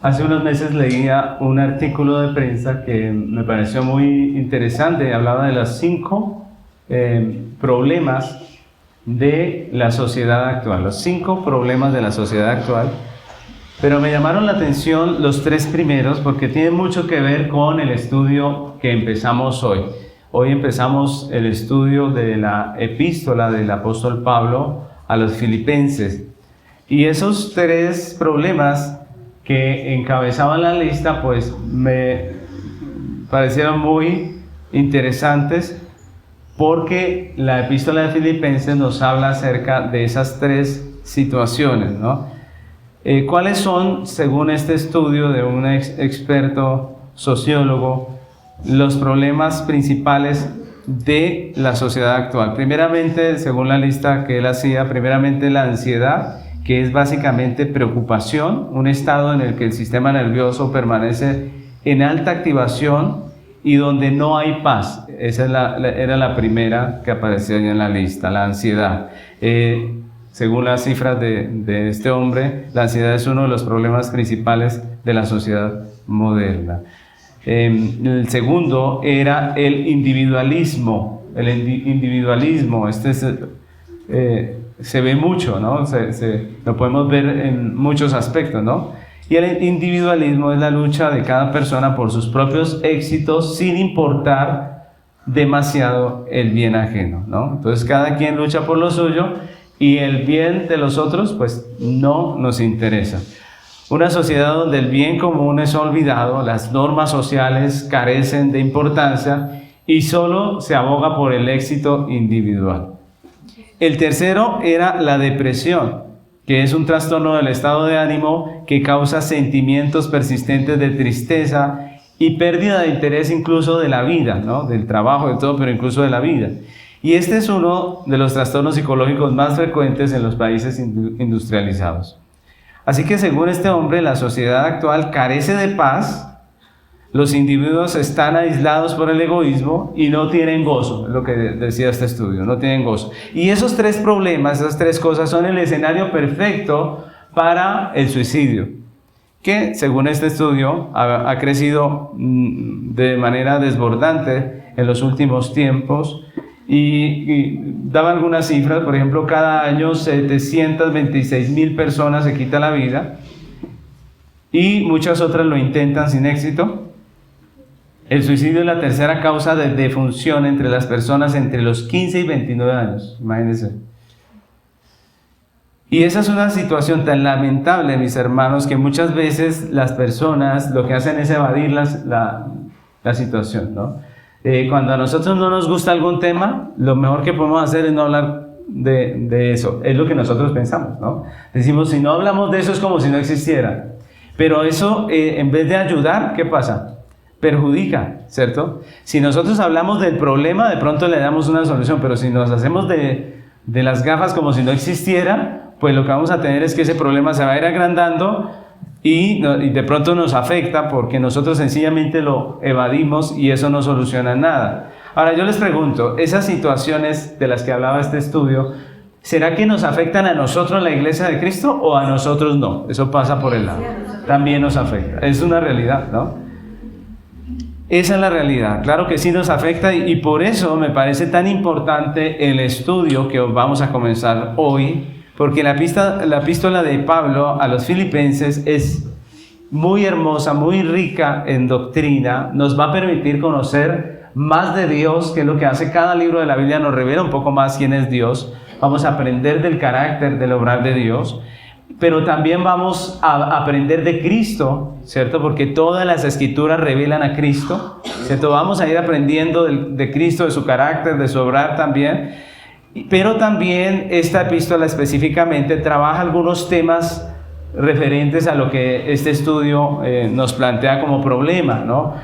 Hace unos meses leía un artículo de prensa que me pareció muy interesante. Hablaba de los 5 problemas de la sociedad actual, los 5 problemas de la sociedad actual. Pero me llamaron la atención los 3 primeros porque tienen mucho que ver con el estudio que empezamos hoy. Hoy empezamos el estudio de la epístola del apóstol Pablo a los Filipenses. Y esos 3 problemas que encabezaban la lista, pues me parecieron muy interesantes porque la epístola de Filipenses nos habla acerca de esas 3 situaciones, ¿no? ¿Cuáles son, según este estudio de un experto sociólogo, los problemas principales de la sociedad actual? Primeramente, según la lista que él hacía, primeramente la ansiedad, que es básicamente preocupación, un estado en el que el sistema nervioso permanece en alta activación y donde no hay paz. Esa era la primera que aparecía en la lista, la ansiedad. Según las cifras de este hombre, la ansiedad es uno de los problemas principales de la sociedad moderna. El segundo era el individualismo. El individualismo, se ve mucho, ¿no? Lo podemos ver en muchos aspectos, ¿no? Y el individualismo es la lucha de cada persona por sus propios éxitos sin importar demasiado el bien ajeno, ¿no? Entonces cada quien lucha por lo suyo y el bien de los otros pues no nos interesa. Una sociedad donde el bien común es olvidado, las normas sociales carecen de importancia y solo se aboga por el éxito individual. El tercero era la depresión, que es un trastorno del estado de ánimo que causa sentimientos persistentes de tristeza y pérdida de interés incluso de la vida, ¿no? Del trabajo, de todo, pero incluso de la vida. Y este es uno de los trastornos psicológicos más frecuentes en los países industrializados. Así que según este hombre, la sociedad actual carece de paz, los individuos están aislados por el egoísmo y no tienen gozo, es lo que decía este estudio, no tienen gozo. Y esos 3 problemas, esas 3 cosas son el escenario perfecto para el suicidio, que según este estudio ha crecido de manera desbordante en los últimos tiempos y daba algunas cifras. Por ejemplo, cada año 726,000 personas se quitan la vida y muchas otras lo intentan sin éxito. El suicidio es la tercera causa de defunción entre las personas entre los 15 y 29 años, imagínense. Y esa es una situación tan lamentable, mis hermanos, que muchas veces las personas lo que hacen es evadir la situación, ¿no? Cuando a nosotros no nos gusta algún tema, lo mejor que podemos hacer es no hablar de eso. Es lo que nosotros pensamos, ¿no? Decimos, si no hablamos de eso es como si no existiera. Pero eso, en vez de ayudar, ¿qué pasa? Perjudica, ¿cierto? Si nosotros hablamos del problema, de pronto le damos una solución, pero si nos hacemos de las gafas como si no existiera, pues lo que vamos a tener es que ese problema se va a ir agrandando y de pronto nos afecta porque nosotros sencillamente lo evadimos y eso no soluciona nada. Ahora yo les pregunto, esas situaciones de las que hablaba este estudio, ¿será que nos afectan a nosotros, la Iglesia de Cristo, o a nosotros no? Eso pasa por el lado. También nos afecta. Es una realidad, ¿no? Esa es la realidad. Claro que sí nos afecta y por eso me parece tan importante el estudio que vamos a comenzar hoy, porque la epístola de Pablo a los Filipenses es muy hermosa, muy rica en doctrina, nos va a permitir conocer más de Dios, que es lo que hace cada libro de la Biblia, nos revela un poco más quién es Dios. Vamos a aprender del carácter, del obrar de Dios, pero también vamos a aprender de Cristo, ¿cierto? Porque todas las escrituras revelan a Cristo, ¿cierto? Vamos a ir aprendiendo de Cristo, de su carácter, de su obrar también. Pero también esta epístola específicamente trabaja algunos temas referentes a lo que este estudio nos plantea como problema, ¿no?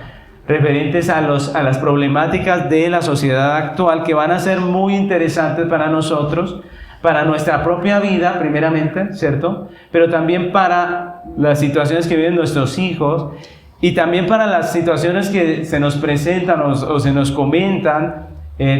Referentes a las problemáticas de la sociedad actual que van a ser muy interesantes para nosotros, para nuestra propia vida primeramente, ¿cierto? Pero también para las situaciones que viven nuestros hijos y también para las situaciones que se nos presentan o se nos comentan,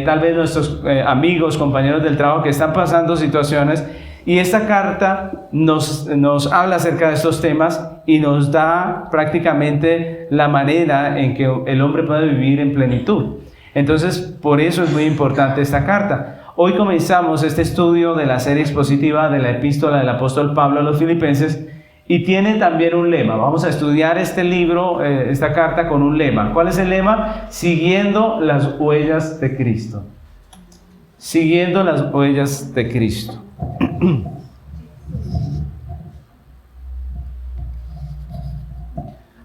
tal vez nuestros amigos, compañeros del trabajo que están pasando situaciones. Y esta carta nos habla acerca de estos temas y nos da prácticamente la manera en que el hombre puede vivir en plenitud. Entonces, por eso es muy importante esta carta. Hoy comenzamos este estudio de la serie expositiva de la epístola del apóstol Pablo a los Filipenses y tiene también un lema. Vamos a estudiar este libro, esta carta con un lema. ¿Cuál es el lema? Siguiendo las huellas de Cristo. Siguiendo las huellas de Cristo.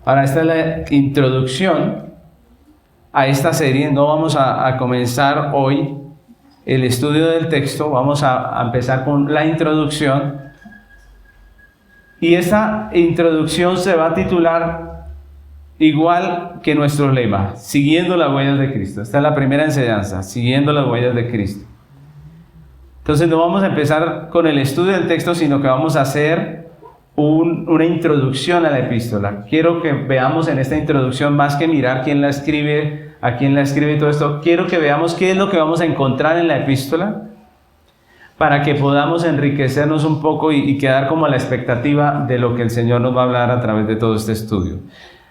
Ahora, esta es la introducción a esta serie. No vamos a comenzar hoy el estudio del texto, vamos a empezar con la introducción. Y esa introducción se va a titular igual que nuestro lema, siguiendo las huellas de Cristo. Esta es la primera enseñanza, siguiendo las huellas de Cristo. Entonces no vamos a empezar con el estudio del texto, sino que vamos a hacer una introducción a la epístola. Quiero que veamos en esta introducción, más que mirar quién la escribe, a quién la escribe y todo esto, quiero que veamos qué es lo que vamos a encontrar en la epístola para que podamos enriquecernos un poco y quedar como a la expectativa de lo que el Señor nos va a hablar a través de todo este estudio.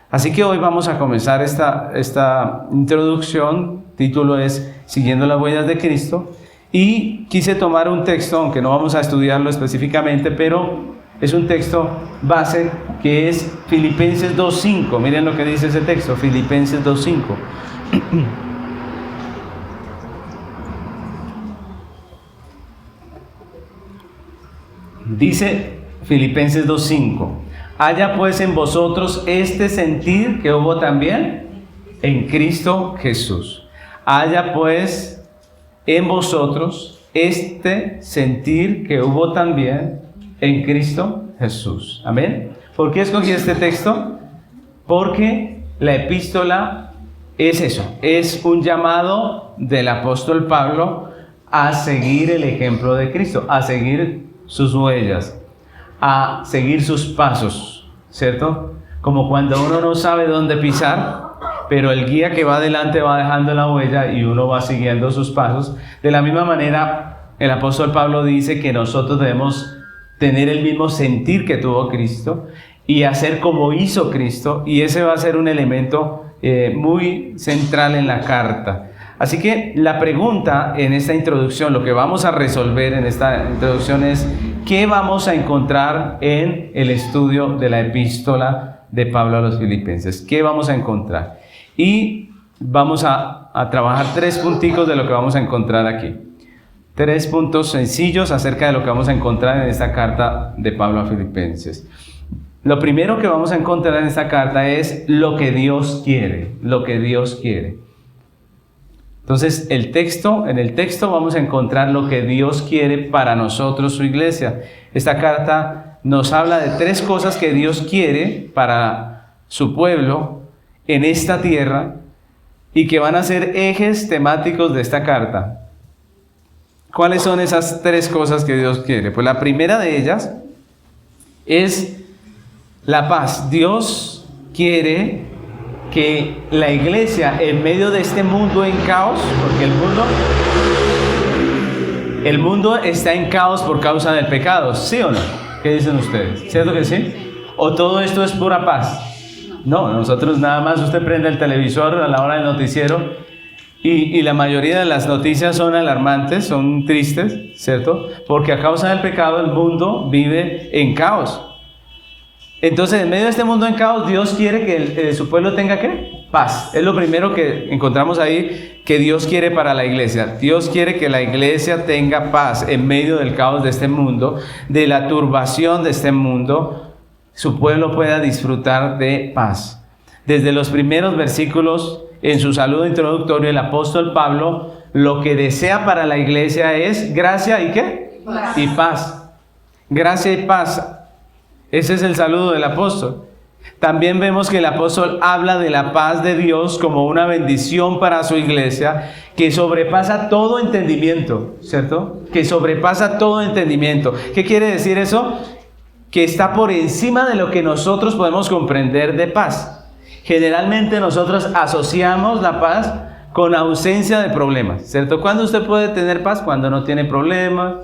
Así que hoy vamos a comenzar esta introducción. El título es Siguiendo las huellas de Cristo, y quise tomar un texto, aunque no vamos a estudiarlo específicamente, pero es un texto base que es Filipenses 2.5. Miren lo que dice ese texto, Filipenses 2.5. Dice Filipenses 2.5: haya pues en vosotros este sentir que hubo también en Cristo Jesús. Haya pues en vosotros este sentir que hubo también en Cristo Jesús. Amén. ¿Por qué escogí este texto? Porque la epístola es eso, es un llamado del apóstol Pablo a seguir el ejemplo de Cristo, a seguir sus huellas, a seguir sus pasos, ¿cierto? Como cuando uno no sabe dónde pisar, pero el guía que va adelante va dejando la huella y uno va siguiendo sus pasos. De la misma manera, el apóstol Pablo dice que nosotros debemos tener el mismo sentir que tuvo Cristo y hacer como hizo Cristo, y ese va a ser un elemento muy central en la carta. Así que la pregunta en esta introducción, lo que vamos a resolver en esta introducción es: ¿qué vamos a encontrar en el estudio de la epístola de Pablo a los Filipenses? ¿Qué vamos a encontrar? Y vamos a trabajar 3 punticos de lo que vamos a encontrar aquí. 3 puntos sencillos acerca de lo que vamos a encontrar en esta carta de Pablo a Filipenses. Lo primero que vamos a encontrar en esta carta es lo que Dios quiere, lo que Dios quiere. Entonces, en el texto vamos a encontrar lo que Dios quiere para nosotros, su iglesia. Esta carta nos habla de 3 cosas que Dios quiere para su pueblo en esta tierra y que van a ser ejes temáticos de esta carta. ¿Cuáles son esas 3 cosas que Dios quiere? Pues la primera de ellas es la paz. Dios quiere que la iglesia, en medio de este mundo en caos, porque el mundo está en caos por causa del pecado, ¿sí o no? ¿Qué dicen ustedes? ¿Cierto que sí? ¿O todo esto es pura paz? No, nosotros nada más, usted prende el televisor a la hora del noticiero y la mayoría de las noticias son alarmantes, son tristes, ¿cierto? Porque a causa del pecado el mundo vive en caos. Entonces, en medio de este mundo en caos, Dios quiere que su pueblo tenga ¿qué? Paz. Es lo primero que encontramos ahí que Dios quiere para la iglesia. Dios quiere que la iglesia tenga paz en medio del caos de este mundo, de la turbación de este mundo. Su pueblo pueda disfrutar de paz. Desde los primeros versículos, en su saludo introductorio, el apóstol Pablo lo que desea para la iglesia es gracia y ¿qué? Paz. Y paz. Gracia y paz. Ese es el saludo del apóstol. También vemos que el apóstol habla de la paz de Dios como una bendición para su iglesia que sobrepasa todo entendimiento, ¿cierto? Que sobrepasa todo entendimiento. ¿Qué quiere decir eso? Que está por encima de lo que nosotros podemos comprender de paz. Generalmente nosotros asociamos la paz con ausencia de problemas, ¿cierto? ¿Cuándo usted puede tener paz? Cuando no tiene problemas,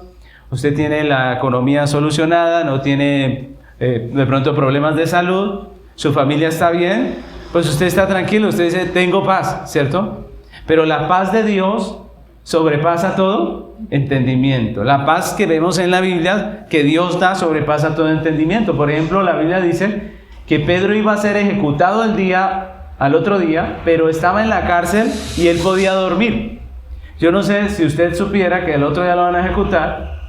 usted tiene la economía solucionada, no tiene de pronto problemas de salud, su familia está bien, pues usted está tranquilo, usted dice, tengo paz, ¿cierto? Pero la paz de Dios sobrepasa todo entendimiento. La paz que vemos en la Biblia, que Dios da, sobrepasa todo entendimiento. Por ejemplo, la Biblia dice que Pedro iba a ser ejecutado al otro día, pero estaba en la cárcel y él podía dormir. Yo no sé si usted supiera que el otro día lo van a ejecutar,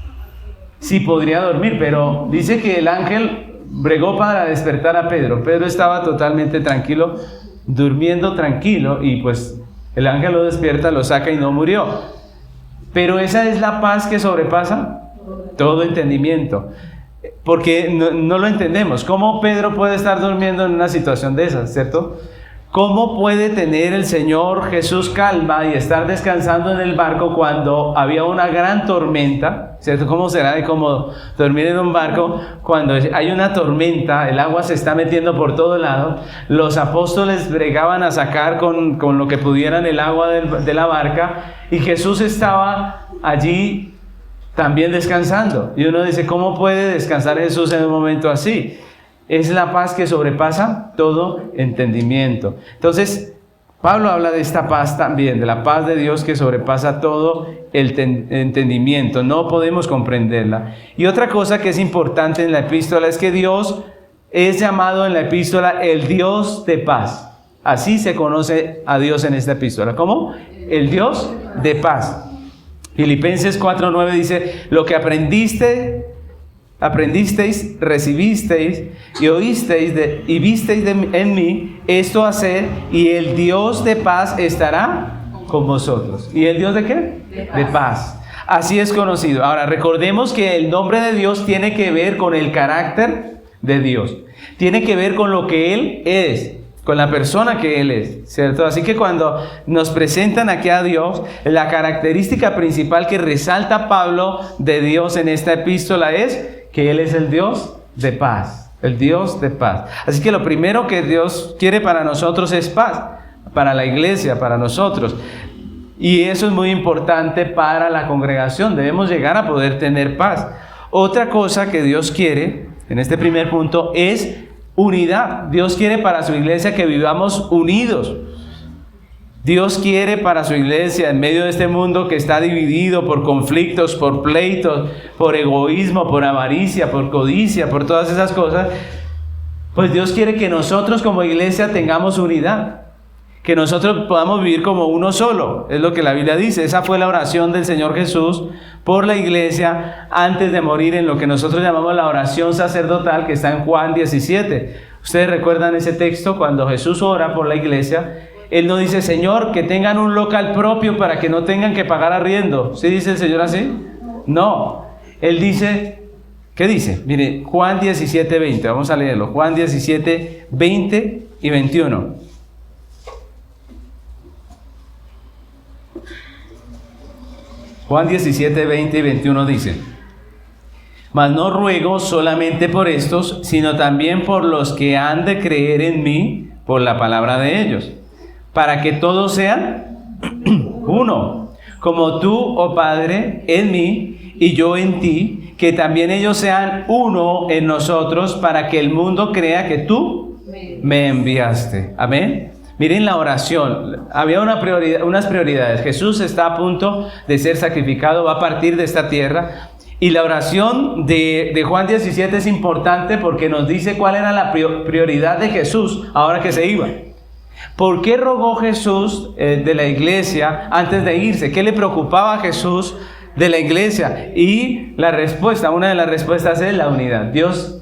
sí podría dormir, pero dice que el ángel bregó para despertar a Pedro. Pedro estaba totalmente tranquilo, durmiendo tranquilo, y pues el ángel lo despierta, lo saca y no murió. Pero esa es la paz que sobrepasa todo entendimiento, porque no lo entendemos. ¿Cómo Pedro puede estar durmiendo en una situación de esas, cierto? ¿Cómo puede tener el Señor Jesús calma y estar descansando en el barco cuando había una gran tormenta? ¿Cierto? ¿Cómo será de cómodo dormir en un barco cuando hay una tormenta, el agua se está metiendo por todo lado? Los apóstoles bregaban a sacar con lo que pudieran el agua de la barca, y Jesús estaba allí también descansando. Y uno dice, ¿cómo puede descansar Jesús en un momento así? Es la paz que sobrepasa todo entendimiento. Entonces, Pablo habla de esta paz también, de la paz de Dios que sobrepasa todo el entendimiento. No podemos comprenderla. Y otra cosa que es importante en la epístola es que Dios es llamado en la epístola el Dios de paz. Así se conoce a Dios en esta epístola. ¿Cómo? El Dios de paz. Filipenses 4:9 dice, lo que aprendisteis, recibisteis y oísteis y visteis en mí, esto haced, y el Dios de paz estará con vosotros. ¿Y el Dios de qué? De paz. Así es conocido. Ahora, recordemos que el nombre de Dios tiene que ver con el carácter de Dios. Tiene que ver con lo que Él es, con la persona que Él es, ¿cierto? Así que cuando nos presentan aquí a Dios, la característica principal que resalta Pablo de Dios en esta epístola es que Él es el Dios de paz, el Dios de paz. Así que lo primero que Dios quiere para nosotros es paz, para la iglesia, para nosotros. Y eso es muy importante para la congregación, debemos llegar a poder tener paz. Otra cosa que Dios quiere, en este primer punto, es unidad. Dios quiere para su iglesia que vivamos unidos. Dios quiere para su iglesia, en medio de este mundo que está dividido por conflictos, por pleitos, por egoísmo, por avaricia, por codicia, por todas esas cosas, pues Dios quiere que nosotros como iglesia tengamos unidad, que nosotros podamos vivir como uno solo, es lo que la Biblia dice. Esa fue la oración del Señor Jesús por la iglesia antes de morir, en lo que nosotros llamamos la oración sacerdotal, que está en Juan 17. Ustedes recuerdan ese texto, cuando Jesús ora por la iglesia. Él no dice, Señor, que tengan un local propio para que no tengan que pagar arriendo. ¿Sí dice el Señor así? No. Él dice, ¿qué dice? Mire, Juan 17, 20. Vamos a leerlo. Juan 17, 20 y 21. Juan 17, 20 y 21 dice, mas no ruego solamente por estos, sino también por los que han de creer en mí por la palabra de ellos, para que todos sean uno, como tú, oh Padre, en mí y yo en ti, que también ellos sean uno en nosotros, para que el mundo crea que tú me enviaste. Amén. Miren la oración, había unas prioridades. Jesús está a punto de ser sacrificado, va a partir de esta tierra. Y la oración de Juan 17 es importante porque nos dice cuál era la prioridad de Jesús ahora que se iba. ¿Por qué rogó Jesús de la iglesia antes de irse? ¿Qué le preocupaba a Jesús de la iglesia? Y la respuesta, una de las respuestas es la unidad.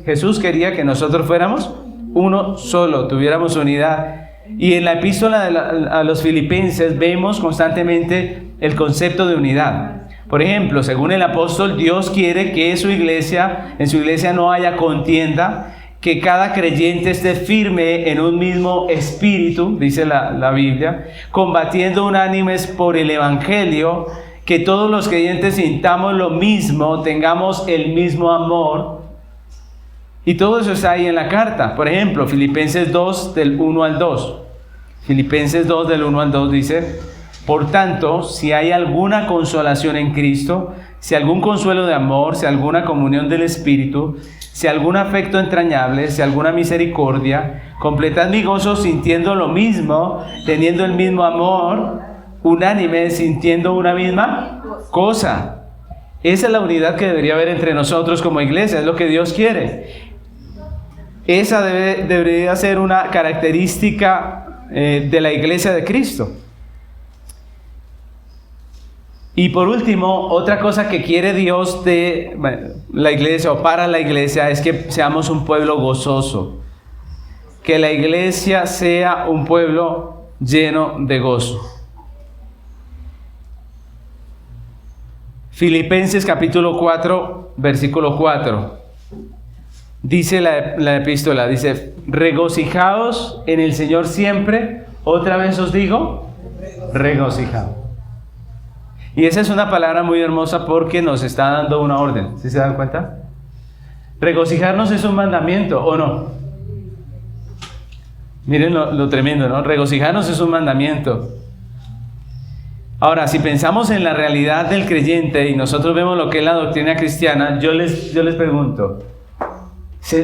Jesús quería que nosotros fuéramos uno solo, tuviéramos unidad. Y en la epístola a los Filipenses vemos constantemente el concepto de unidad. Por ejemplo, según el apóstol, Dios quiere que en su iglesia no haya contienda, que cada creyente esté firme en un mismo espíritu, dice la Biblia, combatiendo unánimes por el evangelio, que todos los creyentes sintamos lo mismo, tengamos el mismo amor. Y todo eso está ahí en la carta. Por ejemplo, Filipenses 2 del 1 al 2. Filipenses 2 del 1 al 2 dice, por tanto, si hay alguna consolación en Cristo, si algún consuelo de amor, si alguna comunión del Espíritu, si algún afecto entrañable, si alguna misericordia, completad mi gozo sintiendo lo mismo, teniendo el mismo amor, unánime, sintiendo una misma cosa. Esa es la unidad que debería haber entre nosotros como iglesia, es lo que Dios quiere. Esa debería ser una característica de la iglesia de Cristo. Y por último, otra cosa que quiere Dios de la iglesia o para la iglesia es que seamos un pueblo gozoso. Que la iglesia sea un pueblo lleno de gozo. Filipenses capítulo 4, versículo 4. Dice la epístola, dice, regocijaos en el Señor siempre. Otra vez os digo, regocijaos. Y esa es una palabra muy hermosa porque nos está dando una orden. ¿Sí se dan cuenta? Regocijarnos es un mandamiento, ¿o no? Miren lo tremendo, ¿no? Regocijarnos es un mandamiento. Ahora, si pensamos en la realidad del creyente y nosotros vemos lo que es la doctrina cristiana, yo les pregunto,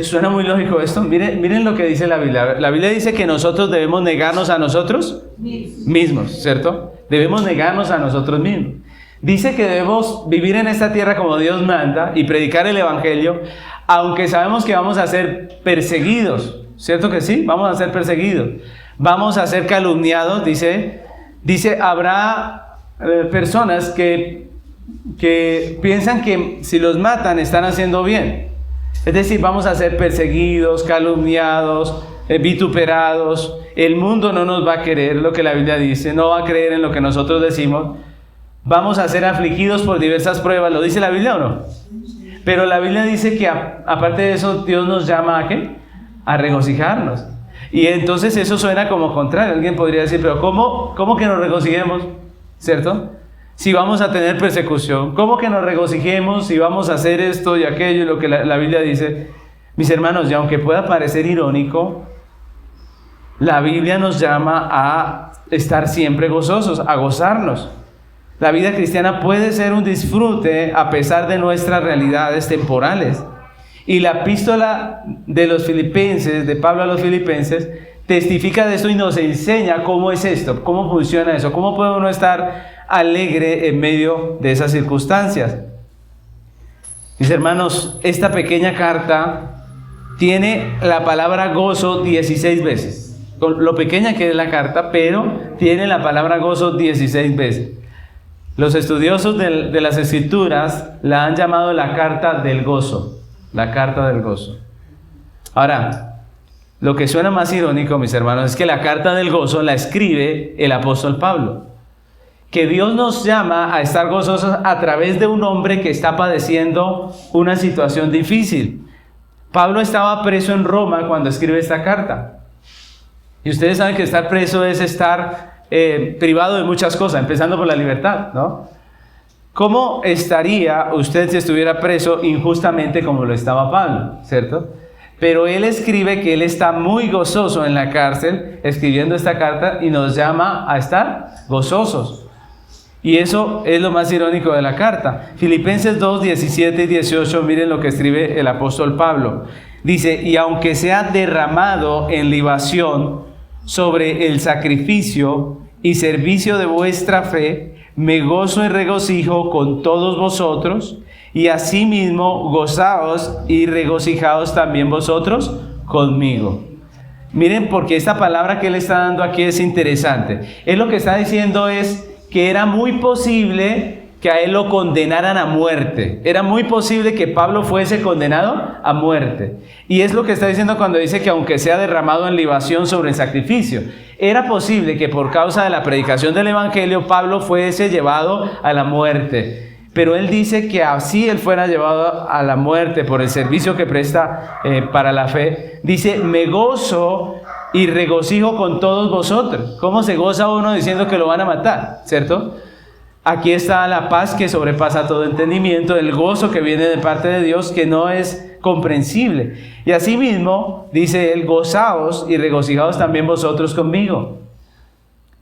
¿suena muy lógico esto? Miren lo que dice la Biblia. La Biblia dice que nosotros debemos negarnos a nosotros mismos, ¿cierto? Debemos negarnos a nosotros mismos. Dice que debemos vivir en esta tierra como Dios manda y predicar el evangelio, aunque sabemos que vamos a ser perseguidos, ¿cierto que sí? Vamos a ser perseguidos. Vamos a ser calumniados, dice habrá personas que piensan que si los matan están haciendo bien. Es decir, vamos a ser perseguidos, calumniados, vituperados. El mundo no nos va a querer lo que la Biblia dice, no va a creer en lo que nosotros decimos. Vamos a ser afligidos por diversas pruebas. ¿Lo dice la Biblia o no? Pero la Biblia dice que aparte de eso, Dios nos llama ¿a qué? A regocijarnos. Y entonces eso suena como contrario. Alguien podría decir, pero ¿cómo que nos regocijemos? ¿Cierto? Si vamos a tener persecución, ¿cómo que nos regocijemos si vamos a hacer esto y aquello y lo que la Biblia dice? Mis hermanos, y aunque pueda parecer irónico, la Biblia nos llama a estar siempre gozosos, a gozarnos. La vida cristiana puede ser un disfrute a pesar de nuestras realidades temporales. Y la epístola de los Filipenses, de Pablo a los Filipenses, testifica de esto y nos enseña cómo es esto, cómo funciona eso, cómo puede uno estar alegre en medio de esas circunstancias. Mis hermanos, esta pequeña carta tiene la palabra gozo 16 veces. Con lo pequeña que es la carta, pero tiene la palabra gozo 16 veces. Los estudiosos de las Escrituras la han llamado la carta del gozo. La carta del gozo. Ahora, lo que suena más irónico, mis hermanos, es que la carta del gozo la escribe el apóstol Pablo. Que Dios nos llama a estar gozosos a través de un hombre que está padeciendo una situación difícil. Pablo estaba preso en Roma cuando escribe esta carta. Y ustedes saben que estar preso es estar privado de muchas cosas, empezando por la libertad, ¿no? ¿Cómo estaría usted si estuviera preso injustamente como lo estaba Pablo, ¿cierto? Pero él escribe que él está muy gozoso en la cárcel, escribiendo esta carta y nos llama a estar gozosos. Y eso es lo más irónico de la carta. Filipenses 2, 17 y 18, miren lo que escribe el apóstol Pablo. Dice, y aunque sea derramado en libación sobre el sacrificio y servicio de vuestra fe, me gozo y regocijo con todos vosotros, y asimismo gozaos y regocijaos también vosotros conmigo. Miren, porque esta palabra que él está dando aquí es interesante. Él lo que está diciendo es que era muy posible que a él lo condenaran a muerte. Era muy posible que Pablo fuese condenado a muerte. Y es lo que está diciendo cuando dice que aunque sea derramado en libación sobre el sacrificio. Era posible que por causa de la predicación del evangelio Pablo fuese llevado a la muerte. Pero él dice que así él fuera llevado a la muerte por el servicio que presta para la fe. Dice, me gozo y regocijo con todos vosotros. ¿Cómo se goza uno diciendo que lo van a matar? ¿Cierto? Aquí está la paz que sobrepasa todo entendimiento, el gozo que viene de parte de Dios que no es comprensible. Y asimismo, dice él, gozaos y regocijaos también vosotros conmigo.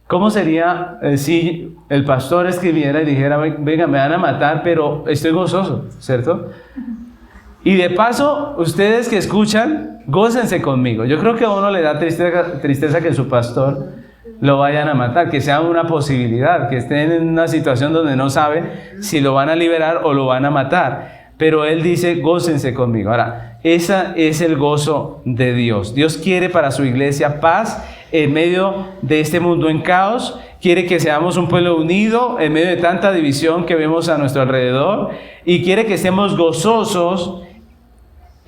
¿Cómo sería si el pastor escribiera y dijera, venga, me van a matar, pero estoy gozoso, ¿cierto? Y de paso, ustedes que escuchan, gócense conmigo. Yo creo que a uno le da tristeza que su pastor lo vayan a matar, que sea una posibilidad, que estén en una situación donde no sabe si lo van a liberar o lo van a matar. Pero él dice, gócense conmigo. Ahora, ese es el gozo de Dios. Dios quiere para su iglesia paz en medio de este mundo en caos. Quiere que seamos un pueblo unido en medio de tanta división que vemos a nuestro alrededor. Y quiere que estemos gozosos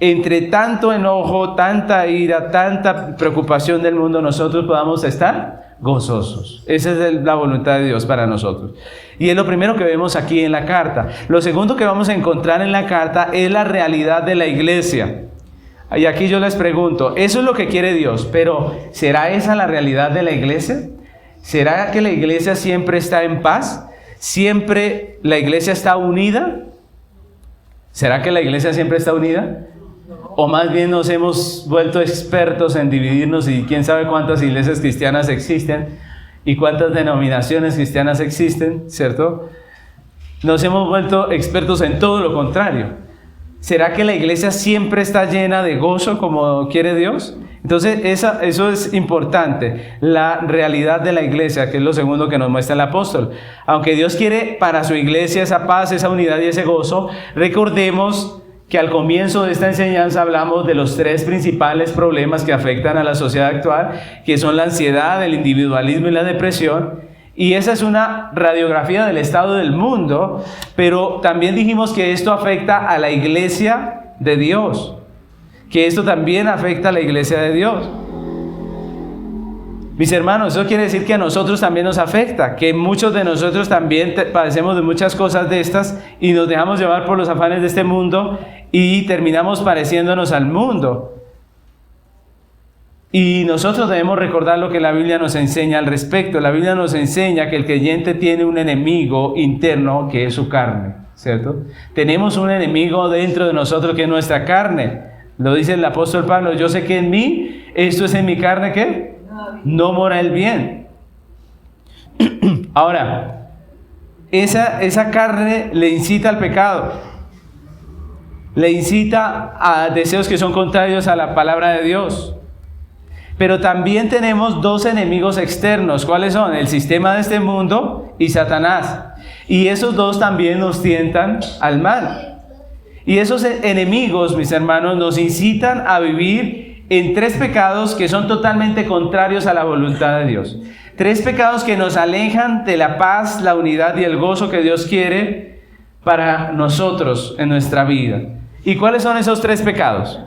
entre tanto enojo, tanta ira, tanta preocupación del mundo, nosotros podamos estar gozosos. Esa es la voluntad de Dios para nosotros. Y es lo primero que vemos aquí en la carta. Lo segundo que vamos a encontrar en la carta es la realidad de la iglesia. Y aquí yo les pregunto, eso es lo que quiere Dios, pero ¿será esa la realidad de la iglesia? ¿Será que la iglesia siempre está en paz? ¿Siempre la iglesia está unida? ¿Será que la iglesia siempre está unida? ¿O más bien nos hemos vuelto expertos en dividirnos y quién sabe cuántas iglesias cristianas existen y cuántas denominaciones cristianas existen, ¿cierto? Nos hemos vuelto expertos en todo lo contrario. ¿Será que la iglesia siempre está llena de gozo como quiere Dios? Entonces eso es importante, la realidad de la iglesia, que es lo segundo que nos muestra el apóstol. Aunque Dios quiere para su iglesia esa paz, esa unidad y ese gozo, recordemos que al comienzo de esta enseñanza hablamos de los tres principales problemas que afectan a la sociedad actual, que son la ansiedad, el individualismo y la depresión. Y esa es una radiografía del estado del mundo, pero también dijimos que esto afecta a la iglesia de Dios, que esto también afecta a la iglesia de Dios. Mis hermanos, eso quiere decir que a nosotros también nos afecta, que muchos de nosotros también padecemos de muchas cosas de estas y nos dejamos llevar por los afanes de este mundo y terminamos pareciéndonos al mundo. Y nosotros debemos recordar lo que la Biblia nos enseña al respecto. La Biblia nos enseña que el creyente tiene un enemigo interno que es su carne, ¿cierto? Tenemos un enemigo dentro de nosotros que es nuestra carne. Lo dice el apóstol Pablo, yo sé que en mí, esto es en mi carne, ¿qué? No mora el bien. Ahora, esa carne le incita al pecado, le incita a deseos que son contrarios a la palabra de Dios. Pero también tenemos dos enemigos externos. ¿Cuáles son? El sistema de este mundo y Satanás. Y esos dos también nos tientan al mal. Y esos enemigos, mis hermanos, nos incitan a vivir en tres pecados que son totalmente contrarios a la voluntad de Dios. Tres pecados que nos alejan de la paz, la unidad y el gozo que Dios quiere para nosotros en nuestra vida. ¿Y cuáles son esos tres pecados?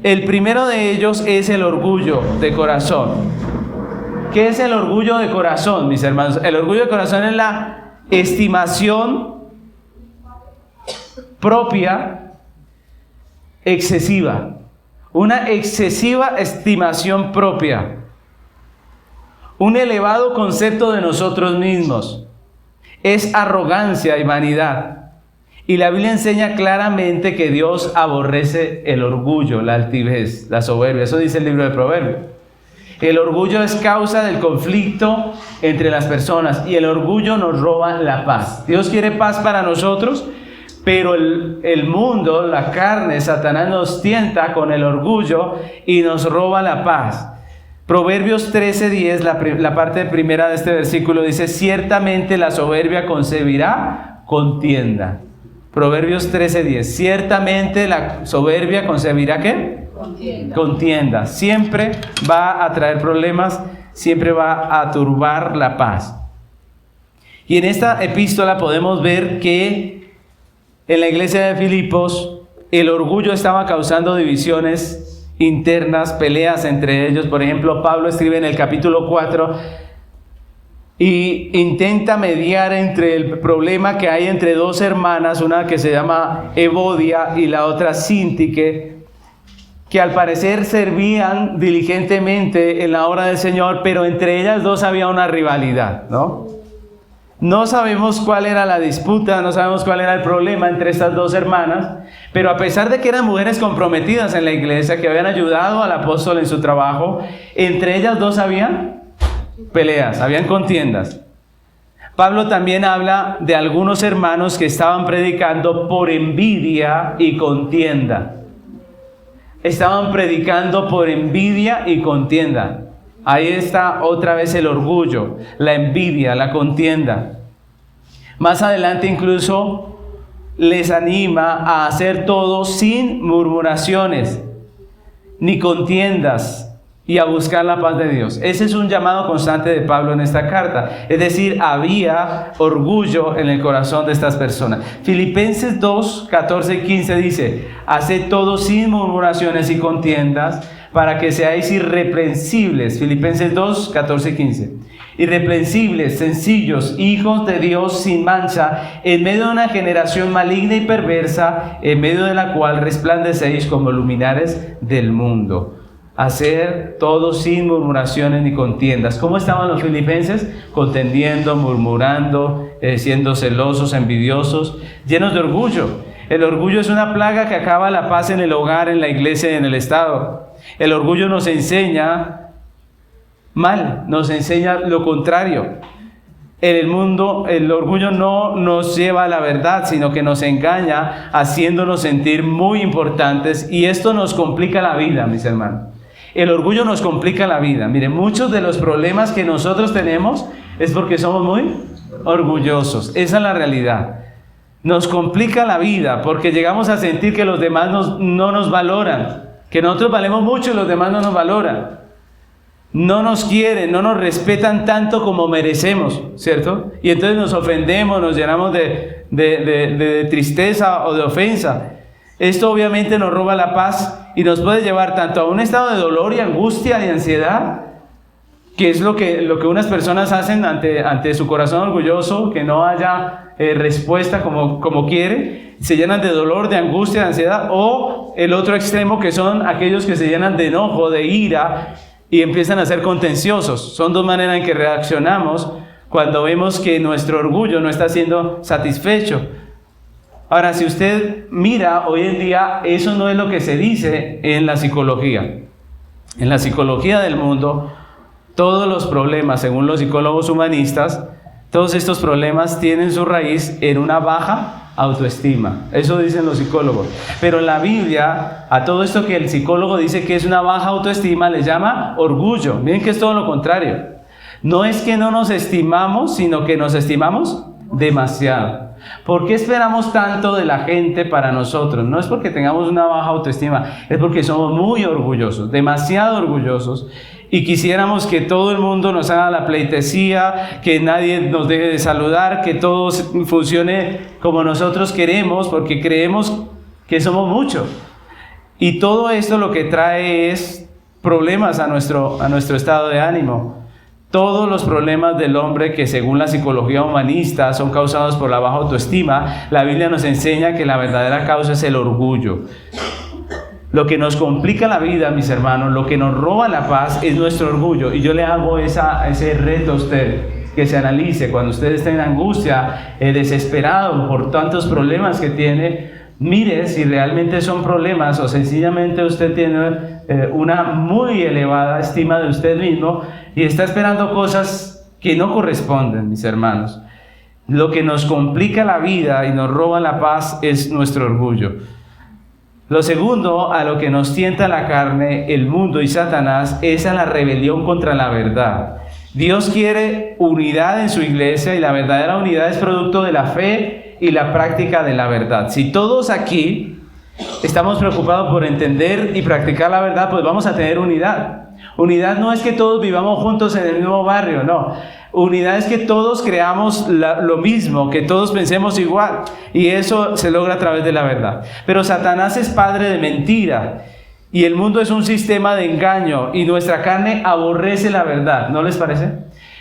El primero de ellos es el orgullo de corazón. ¿Qué es el orgullo de corazón, mis hermanos? El orgullo de corazón es la estimación propia excesiva. Una excesiva estimación propia. Un elevado concepto de nosotros mismos. Es arrogancia y vanidad. Y la Biblia enseña claramente que Dios aborrece el orgullo, la altivez, la soberbia. Eso dice el libro de Proverbios. El orgullo es causa del conflicto entre las personas y el orgullo nos roba la paz. Dios quiere paz para nosotros, pero el mundo, la carne, Satanás nos tienta con el orgullo y nos roba la paz. Proverbios 13:10, la parte primera de este versículo dice, ciertamente la soberbia concebirá contienda. Proverbios 13:10, ciertamente la soberbia concebirá ¿qué? Contienda. Siempre va a traer problemas, siempre va a turbar la paz. Y en esta epístola podemos ver que en la iglesia de Filipos el orgullo estaba causando divisiones internas, peleas entre ellos. Por ejemplo, Pablo escribe en el capítulo 4 y intenta mediar entre el problema que hay entre dos hermanas, una que se llama Evodia y la otra Síntique, que al parecer servían diligentemente en la obra del Señor, pero entre ellas dos había una rivalidad, ¿no? No sabemos cuál era la disputa, no sabemos cuál era el problema entre estas dos hermanas, pero a pesar de que eran mujeres comprometidas en la iglesia, que habían ayudado al apóstol en su trabajo, entre ellas dos habían peleas, habían contiendas. Pablo también habla de algunos hermanos que estaban predicando por envidia y contienda. Estaban predicando por envidia y contienda. Ahí está otra vez el orgullo, la envidia, la contienda. Más adelante incluso les anima a hacer todo sin murmuraciones ni contiendas y a buscar la paz de Dios. Ese es un llamado constante de Pablo en esta carta. Es decir, había orgullo en el corazón de estas personas. Filipenses 2, 14 y 15 dice: haced todo sin murmuraciones y contiendas, para que seáis irreprensibles. Filipenses 2, 14 y 15. Irreprensibles, sencillos, hijos de Dios sin mancha, en medio de una generación maligna y perversa, en medio de la cual resplandecéis como luminares del mundo. Hacer todo sin murmuraciones ni contiendas. ¿Cómo estaban los filipenses? Contendiendo, murmurando, siendo celosos, envidiosos, llenos de orgullo. El orgullo es una plaga que acaba la paz en el hogar, en la iglesia y en el Estado. El orgullo nos enseña mal, nos enseña lo contrario. En el mundo, el orgullo no nos lleva a la verdad, sino que nos engaña, haciéndonos sentir muy importantes, y esto nos complica la vida, mis hermanos. El orgullo nos complica la vida. Miren, muchos de los problemas que nosotros tenemos es porque somos muy orgullosos. Esa es la realidad. Nos complica la vida porque llegamos a sentir que los demás no nos valoran, que nosotros valemos mucho y los demás no nos valoran. No nos quieren, no nos respetan tanto como merecemos, ¿cierto? Y entonces nos ofendemos, nos llenamos de tristeza o de ofensa. Esto obviamente nos roba la paz y nos puede llevar tanto a un estado de dolor y angustia y ansiedad, que es lo que unas personas hacen ante su corazón orgulloso, que no haya respuesta como quiere, se llenan de dolor, de angustia, de ansiedad, o el otro extremo, que son aquellos que se llenan de enojo, de ira, y empiezan a ser contenciosos. Son dos maneras en que reaccionamos cuando vemos que nuestro orgullo no está siendo satisfecho. Ahora, si usted mira hoy en día, eso no es lo que se dice en la psicología. En la psicología del mundo, todos los problemas, según los psicólogos humanistas, todos estos problemas tienen su raíz en una baja autoestima. Eso dicen los psicólogos. Pero en la Biblia, a todo esto que el psicólogo dice que es una baja autoestima, le llama orgullo. Miren que es todo lo contrario. No es que no nos estimamos, sino que nos estimamos demasiado. ¿Por qué esperamos tanto de la gente para nosotros? No es porque tengamos una baja autoestima, es porque somos muy orgullosos, demasiado orgullosos, y quisiéramos que todo el mundo nos haga la pleitesía, que nadie nos deje de saludar, que todo funcione como nosotros queremos, porque creemos que somos muchos. Y todo esto lo que trae es problemas a nuestro estado de ánimo. Todos los problemas del hombre, que según la psicología humanista son causados por la baja autoestima, la Biblia nos enseña que la verdadera causa es el orgullo. Lo que nos complica la vida, mis hermanos, lo que nos roba la paz es nuestro orgullo. Y yo le hago ese reto a usted, que se analice cuando usted esté en angustia, desesperado por tantos problemas que tiene. Mire si realmente son problemas o sencillamente usted tiene una muy elevada estima de usted mismo y está esperando cosas que no corresponden, mis hermanos. Lo que nos complica la vida y nos roba la paz es nuestro orgullo. Lo segundo, a lo que nos tienta la carne, el mundo y Satanás, es a la rebelión contra la verdad. Dios quiere unidad en su iglesia, y la verdadera unidad es producto de la fe y la práctica de la verdad. Si todos aquí estamos preocupados por entender y practicar la verdad, pues vamos a tener unidad. Unidad no es que todos vivamos juntos en el mismo barrio, no. Unidad es que todos creamos lo mismo, que todos pensemos igual, y eso se logra a través de la verdad. Pero Satanás es padre de mentira, y el mundo es un sistema de engaño, y nuestra carne aborrece la verdad, ¿no les parece?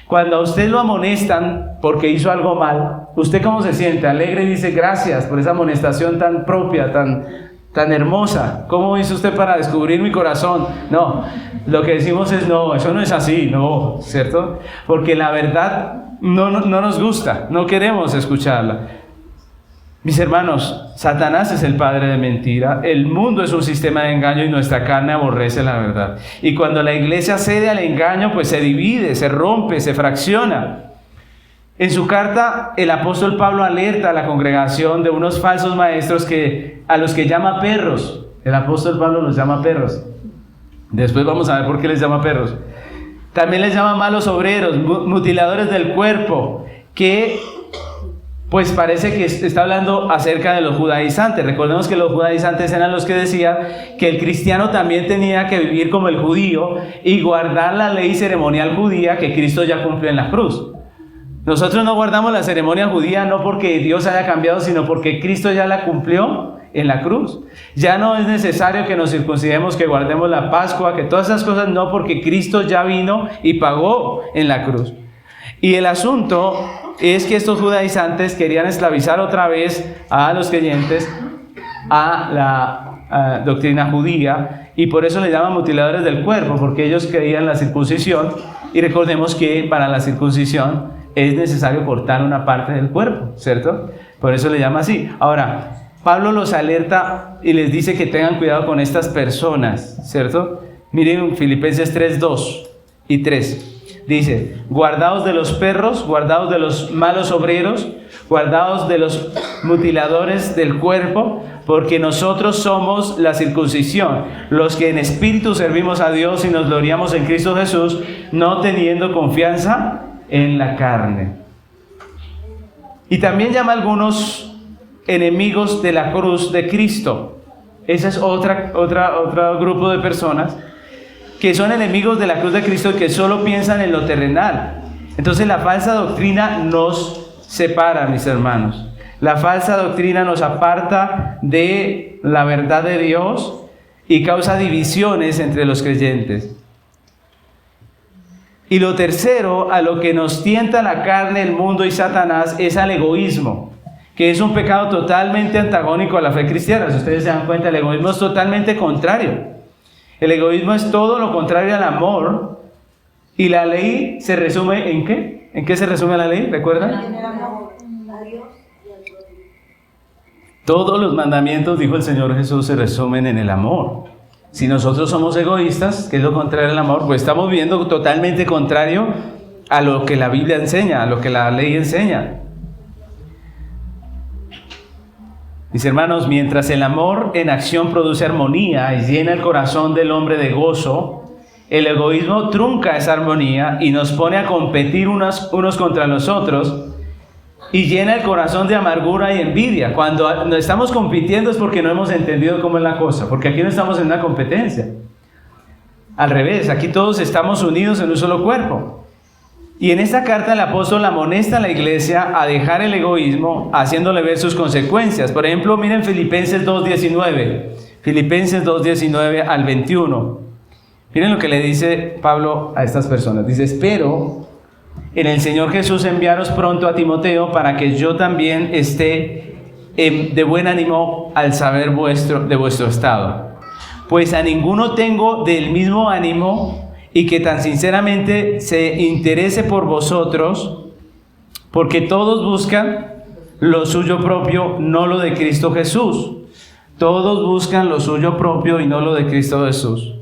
Cuando a usted lo amonestan porque hizo algo mal, ¿usted cómo se siente? Alegre y dice gracias por esa amonestación tan propia, tan hermosa. ¿Cómo hizo usted para descubrir mi corazón? No, lo que decimos es no, eso no es así, no, ¿cierto? Porque la verdad no nos gusta, no queremos escucharla. Mis hermanos, Satanás es el padre de mentira, el mundo es un sistema de engaño y nuestra carne aborrece la verdad. Y cuando la iglesia cede al engaño, pues se divide, se rompe, se fracciona. En su carta, el apóstol Pablo alerta a la congregación de unos falsos maestros a los que llama perros. El apóstol Pablo los llama perros. Después vamos a ver por qué les llama perros. También les llama malos obreros, mutiladores del cuerpo, que pues parece que está hablando acerca de los judaizantes. Recordemos que los judaizantes eran los que decían que el cristiano también tenía que vivir como el judío y guardar la ley ceremonial judía que Cristo ya cumplió en la cruz. Nosotros no guardamos la ceremonia judía no porque Dios haya cambiado, sino porque Cristo ya la cumplió en la cruz. Ya no es necesario que nos circuncidemos, que guardemos la Pascua, que todas esas cosas no, porque Cristo ya vino y pagó en la cruz. Y el asunto es que estos judaizantes querían esclavizar otra vez a los creyentes a la doctrina judía, y por eso le llaman mutiladores del cuerpo, porque ellos creían la circuncisión, y recordemos que para la circuncisión es necesario cortar una parte del cuerpo, ¿cierto? Por eso le llama así. Ahora, Pablo los alerta y les dice que tengan cuidado con estas personas, ¿cierto? Miren Filipenses 3, 2 y 3. Dice, guardaos de los perros, guardaos de los malos obreros, guardaos de los mutiladores del cuerpo, porque nosotros somos la circuncisión, los que en espíritu servimos a Dios y nos gloriamos en Cristo Jesús, no teniendo confianza en la carne. Y también llama a algunos enemigos de la cruz de Cristo. Ese es otro grupo de personas que son enemigos de la cruz de Cristo y que solo piensan en lo terrenal. Entonces la falsa doctrina nos separa, mis hermanos. La falsa doctrina nos aparta de la verdad de Dios y causa divisiones entre los creyentes. Y lo tercero, a lo que nos tienta la carne, el mundo y Satanás, es al egoísmo, que es un pecado totalmente antagónico a la fe cristiana. Si ustedes se dan cuenta, el egoísmo es totalmente contrario. El egoísmo es todo lo contrario al amor. ¿Y la ley se resume en qué? ¿En qué se resume la ley? ¿Recuerdan? En el amor a Dios y al prójimo. Todos los mandamientos, dijo el Señor Jesús, se resumen en el amor. Si nosotros somos egoístas, que es lo contrario al amor, pues estamos viviendo totalmente contrario a lo que la Biblia enseña, a lo que la ley enseña. Mis hermanos, mientras el amor en acción produce armonía y llena el corazón del hombre de gozo, el egoísmo trunca esa armonía y nos pone a competir unos contra los otros y llena el corazón de amargura y envidia. Cuando estamos compitiendo es porque no hemos entendido cómo es la cosa, porque aquí no estamos en una competencia. Al revés, aquí todos estamos unidos en un solo cuerpo. Y en esta carta el apóstol amonesta a la iglesia a dejar el egoísmo, haciéndole ver sus consecuencias. Por ejemplo, miren Filipenses 2:19. Filipenses 2:19 al 21. Miren lo que le dice Pablo a estas personas. Dice, espero en el Señor Jesús enviaros pronto a Timoteo para que yo también esté de buen ánimo al saber de vuestro estado. Pues a ninguno tengo del mismo ánimo y que tan sinceramente se interese por vosotros, porque todos buscan lo suyo propio, no lo de Cristo Jesús. Todos buscan lo suyo propio y no lo de Cristo Jesús.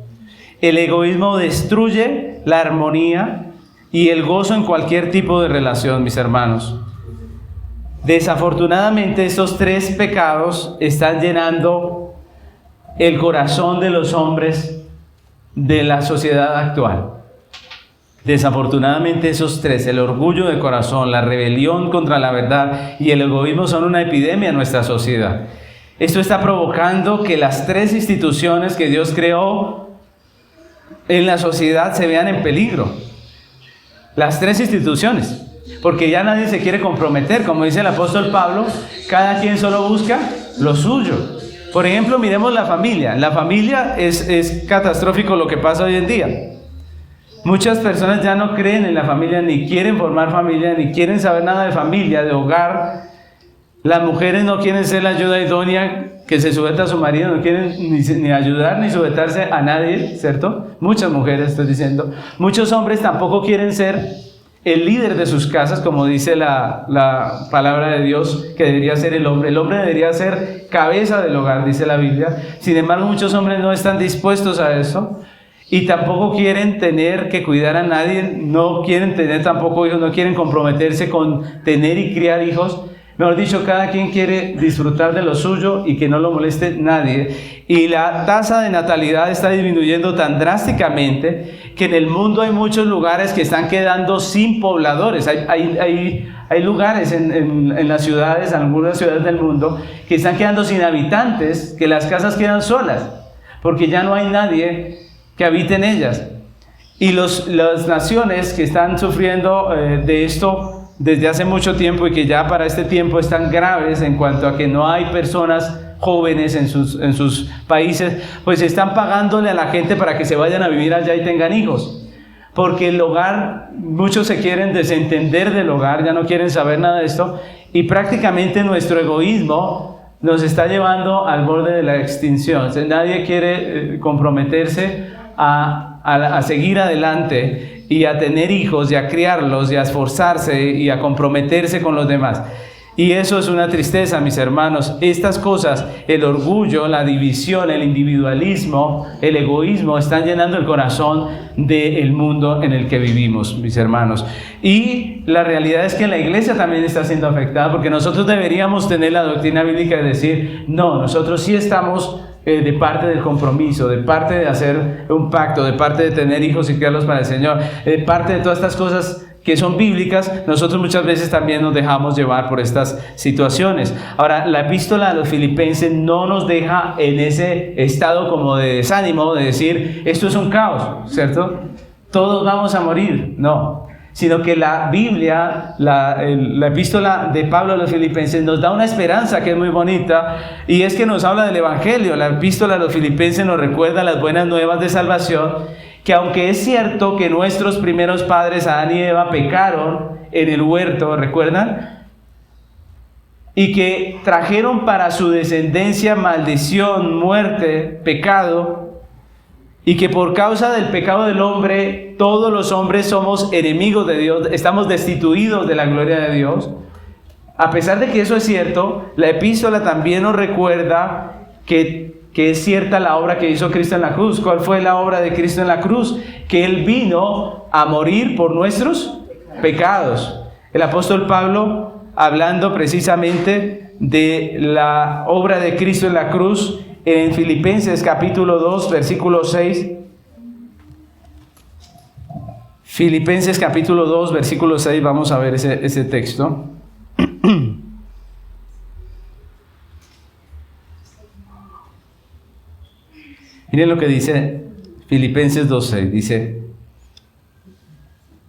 El egoísmo destruye la armonía y el gozo en cualquier tipo de relación, mis hermanos. Desafortunadamente, estos tres pecados están llenando el corazón de los hombres de la sociedad actual. Desafortunadamente esos tres, el orgullo de corazón, la rebelión contra la verdad y el egoísmo son una epidemia en nuestra sociedad. Esto está provocando que las tres instituciones que Dios creó en la sociedad se vean en peligro. Las tres instituciones, porque ya nadie se quiere comprometer, como dice el apóstol Pablo, cada quien solo busca lo suyo. Por ejemplo, miremos la familia. La familia es catastrófico lo que pasa hoy en día. Muchas personas ya no creen en la familia, ni quieren formar familia, ni quieren saber nada de familia, de hogar. Las mujeres no quieren ser la ayuda idónea que se sujeta a su marido, no quieren ni ayudar ni sujetarse a nadie, ¿cierto? Muchas mujeres, estoy diciendo. Muchos hombres tampoco quieren ser el líder de sus casas, como dice la palabra de Dios, que debería ser el hombre. El hombre debería ser cabeza del hogar, dice la Biblia. Sin embargo, muchos hombres no están dispuestos a eso. y tampoco quieren tener que cuidar a nadie, no quieren tener tampoco hijos, no quieren comprometerse con tener y criar hijos. Mejor dicho, cada quien quiere disfrutar de lo suyo y que no lo moleste nadie. Y la tasa de natalidad está disminuyendo tan drásticamente que en el mundo hay muchos lugares que están quedando sin pobladores. Hay lugares en las ciudades, en algunas ciudades del mundo, que están quedando sin habitantes, que las casas quedan solas, porque ya no hay nadie que habite en ellas. Y las naciones que están sufriendo de esto desde hace mucho tiempo y que ya para este tiempo están graves en cuanto a que no hay personas jóvenes en sus países, pues están pagándole a la gente para que se vayan a vivir allá y tengan hijos. Porque el hogar, muchos se quieren desentender del hogar, ya no quieren saber nada de esto, y prácticamente nuestro egoísmo nos está llevando al borde de la extinción. O sea, nadie quiere comprometerse a seguir adelante y a tener hijos y a criarlos y a esforzarse y a comprometerse con los demás. Y eso es una tristeza, mis hermanos. Estas cosas, el orgullo, la división, el individualismo, el egoísmo, están llenando el corazón del mundo en el que vivimos, mis hermanos. Y la realidad es que la iglesia también está siendo afectada, porque nosotros deberíamos tener la doctrina bíblica de decir, no, nosotros sí estamos de parte del compromiso, de parte de hacer un pacto, de parte de tener hijos y criarlos para el Señor, de parte de todas estas cosas que son bíblicas. Nosotros muchas veces también nos dejamos llevar por estas situaciones. Ahora, la epístola a los Filipenses no nos deja en ese estado como de desánimo, de decir, esto es un caos, ¿cierto? Todos vamos a morir, no. Sino que la Biblia, la epístola de Pablo a los Filipenses nos da una esperanza que es muy bonita, y es que nos habla del Evangelio. La epístola a los Filipenses nos recuerda las buenas nuevas de salvación, que aunque es cierto que nuestros primeros padres, Adán y Eva, pecaron en el huerto, ¿recuerdan? Y que trajeron para su descendencia maldición, muerte, pecado, y que por causa del pecado del hombre, todos los hombres somos enemigos de Dios, estamos destituidos de la gloria de Dios. A pesar de que eso es cierto, la epístola también nos recuerda que es cierta la obra que hizo Cristo en la cruz. ¿Cuál fue la obra de Cristo en la cruz? Que Él vino a morir por nuestros pecados. El apóstol Pablo, hablando precisamente de la obra de Cristo en la cruz, en Filipenses capítulo 2, versículo 6. Filipenses capítulo 2, versículo 6, vamos a ver ese texto. Miren lo que dice Filipenses 2, 6, dice,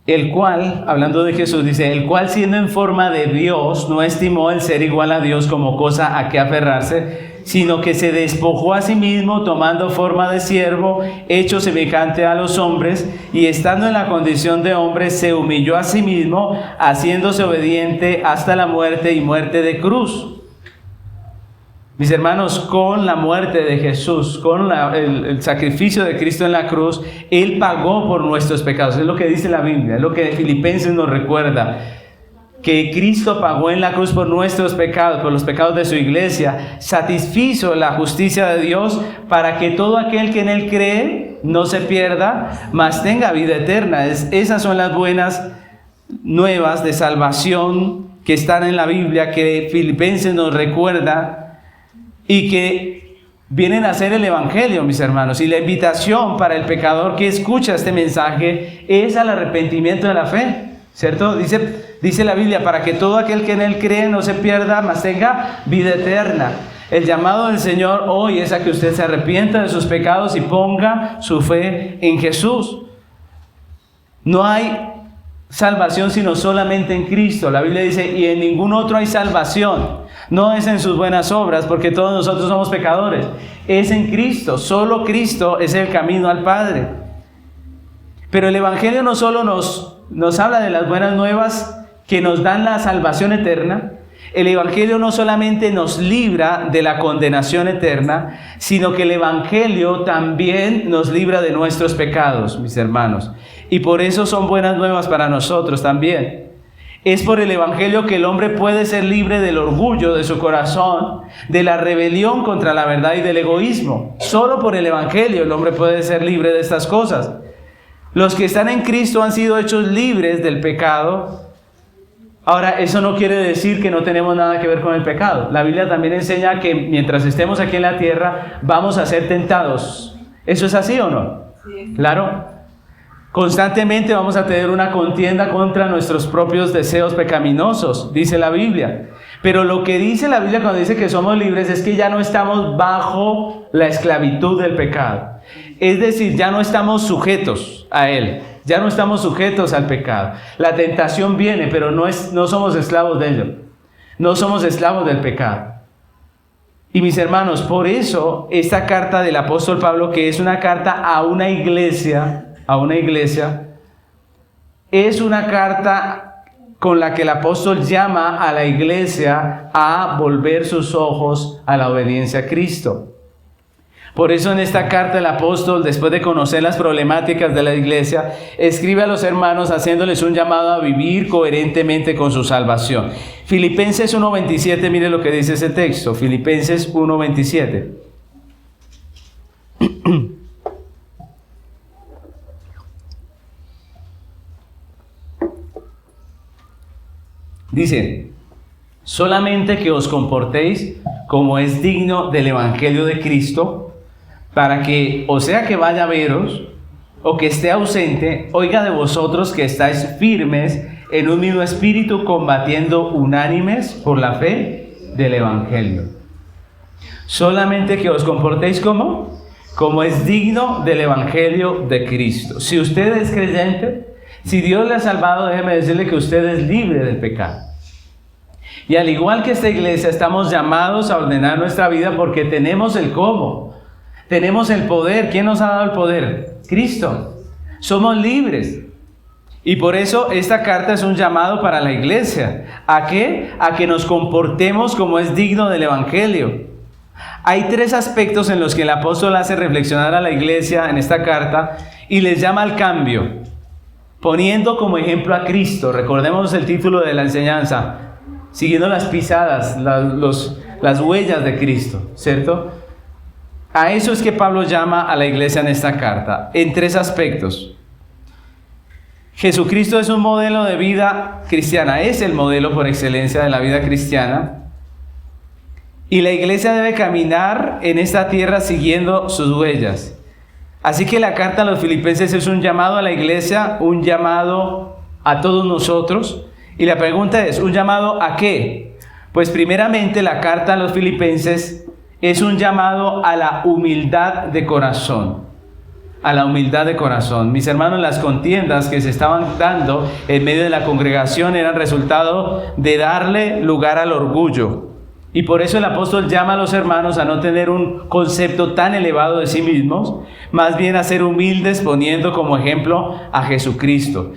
el cual, hablando de Jesús, dice, el cual siendo en forma de Dios, no estimó el ser igual a Dios como cosa a que aferrarse, sino que se despojó a sí mismo, tomando forma de siervo, hecho semejante a los hombres, y estando en la condición de hombre, se humilló a sí mismo, haciéndose obediente hasta la muerte y muerte de cruz. Mis hermanos, con la muerte de Jesús, con el sacrificio de Cristo en la cruz, Él pagó por nuestros pecados. Es lo que dice la Biblia, es lo que Filipenses nos recuerda. Que Cristo pagó en la cruz por nuestros pecados, por los pecados de su iglesia, satisfizo la justicia de Dios para que todo aquel que en Él cree no se pierda, mas tenga vida eterna. Esas son las buenas nuevas de salvación que están en la Biblia, que Filipenses nos recuerda y que vienen a ser el Evangelio, mis hermanos. Y la invitación para el pecador que escucha este mensaje es al arrepentimiento de la fe, ¿cierto? Dice la Biblia, para que todo aquel que en Él cree no se pierda, mas tenga vida eterna. El llamado del Señor hoy es a que usted se arrepienta de sus pecados y ponga su fe en Jesús. No hay salvación sino solamente en Cristo. La Biblia dice, y en ningún otro hay salvación. No es en sus buenas obras, porque todos nosotros somos pecadores. Es en Cristo. Solo Cristo es el camino al Padre. Pero el Evangelio no solo nos habla de las buenas nuevas que nos dan la salvación eterna. El Evangelio no solamente nos libra de la condenación eterna, sino que el Evangelio también nos libra de nuestros pecados, mis hermanos. Y por eso son buenas nuevas para nosotros también. Es por el Evangelio que el hombre puede ser libre del orgullo de su corazón, de la rebelión contra la verdad y del egoísmo. Solo por el Evangelio el hombre puede ser libre de estas cosas. Los que están en Cristo han sido hechos libres del pecado. Ahora, eso no quiere decir que no tenemos nada que ver con el pecado. La Biblia también enseña que mientras estemos aquí en la tierra vamos a ser tentados. ¿Eso es así o no? Sí. Claro. Constantemente vamos a tener una contienda contra nuestros propios deseos pecaminosos, dice la Biblia. Pero lo que dice la Biblia cuando dice que somos libres es que ya no estamos bajo la esclavitud del pecado. Es decir, ya no estamos sujetos a él, ya no estamos sujetos al pecado. La tentación viene, pero no somos esclavos de ello. No somos esclavos del pecado. Y mis hermanos, por eso esta carta del apóstol Pablo, que es una carta a una iglesia, es una carta con la que el apóstol llama a la iglesia a volver sus ojos a la obediencia a Cristo. Por eso en esta carta el apóstol, después de conocer las problemáticas de la iglesia, escribe a los hermanos haciéndoles un llamado a vivir coherentemente con su salvación. Filipenses 1:27, mire lo que dice ese texto, Filipenses 1:27. Dice, solamente que os comportéis como es digno del Evangelio de Cristo, para que, o sea que vaya a veros, o que esté ausente, oiga de vosotros que estáis firmes en un mismo espíritu, combatiendo unánimes por la fe del Evangelio. Solamente que os comportéis como es digno del Evangelio de Cristo. Si usted es creyente, si Dios le ha salvado, déjeme decirle que usted es libre del pecado. Y al igual que esta iglesia, estamos llamados a ordenar nuestra vida porque tenemos el cómo. Tenemos el poder. ¿Quién nos ha dado el poder? Cristo. Somos libres. Y por eso esta carta es un llamado para la iglesia. ¿A qué? A que nos comportemos como es digno del Evangelio. Hay 3 aspectos en los que el apóstol hace reflexionar a la iglesia en esta carta y les llama al cambio, poniendo como ejemplo a Cristo. Recordemos el título de la enseñanza, siguiendo las pisadas, las huellas de Cristo, ¿cierto? A eso es que Pablo llama a la iglesia en esta carta, en 3 aspectos. Jesucristo es un modelo de vida cristiana, es el modelo por excelencia de la vida cristiana. Y la iglesia debe caminar en esta tierra siguiendo sus huellas. Así que la carta a los Filipenses es un llamado a la iglesia, un llamado a todos nosotros. Y la pregunta es, ¿un llamado a qué? Pues primeramente la carta a los Filipenses es un llamado a la humildad de corazón. A la humildad de corazón. Mis hermanos, las contiendas que se estaban dando en medio de la congregación eran resultado de darle lugar al orgullo. Y por eso el apóstol llama a los hermanos a no tener un concepto tan elevado de sí mismos, más bien a ser humildes poniendo como ejemplo a Jesucristo.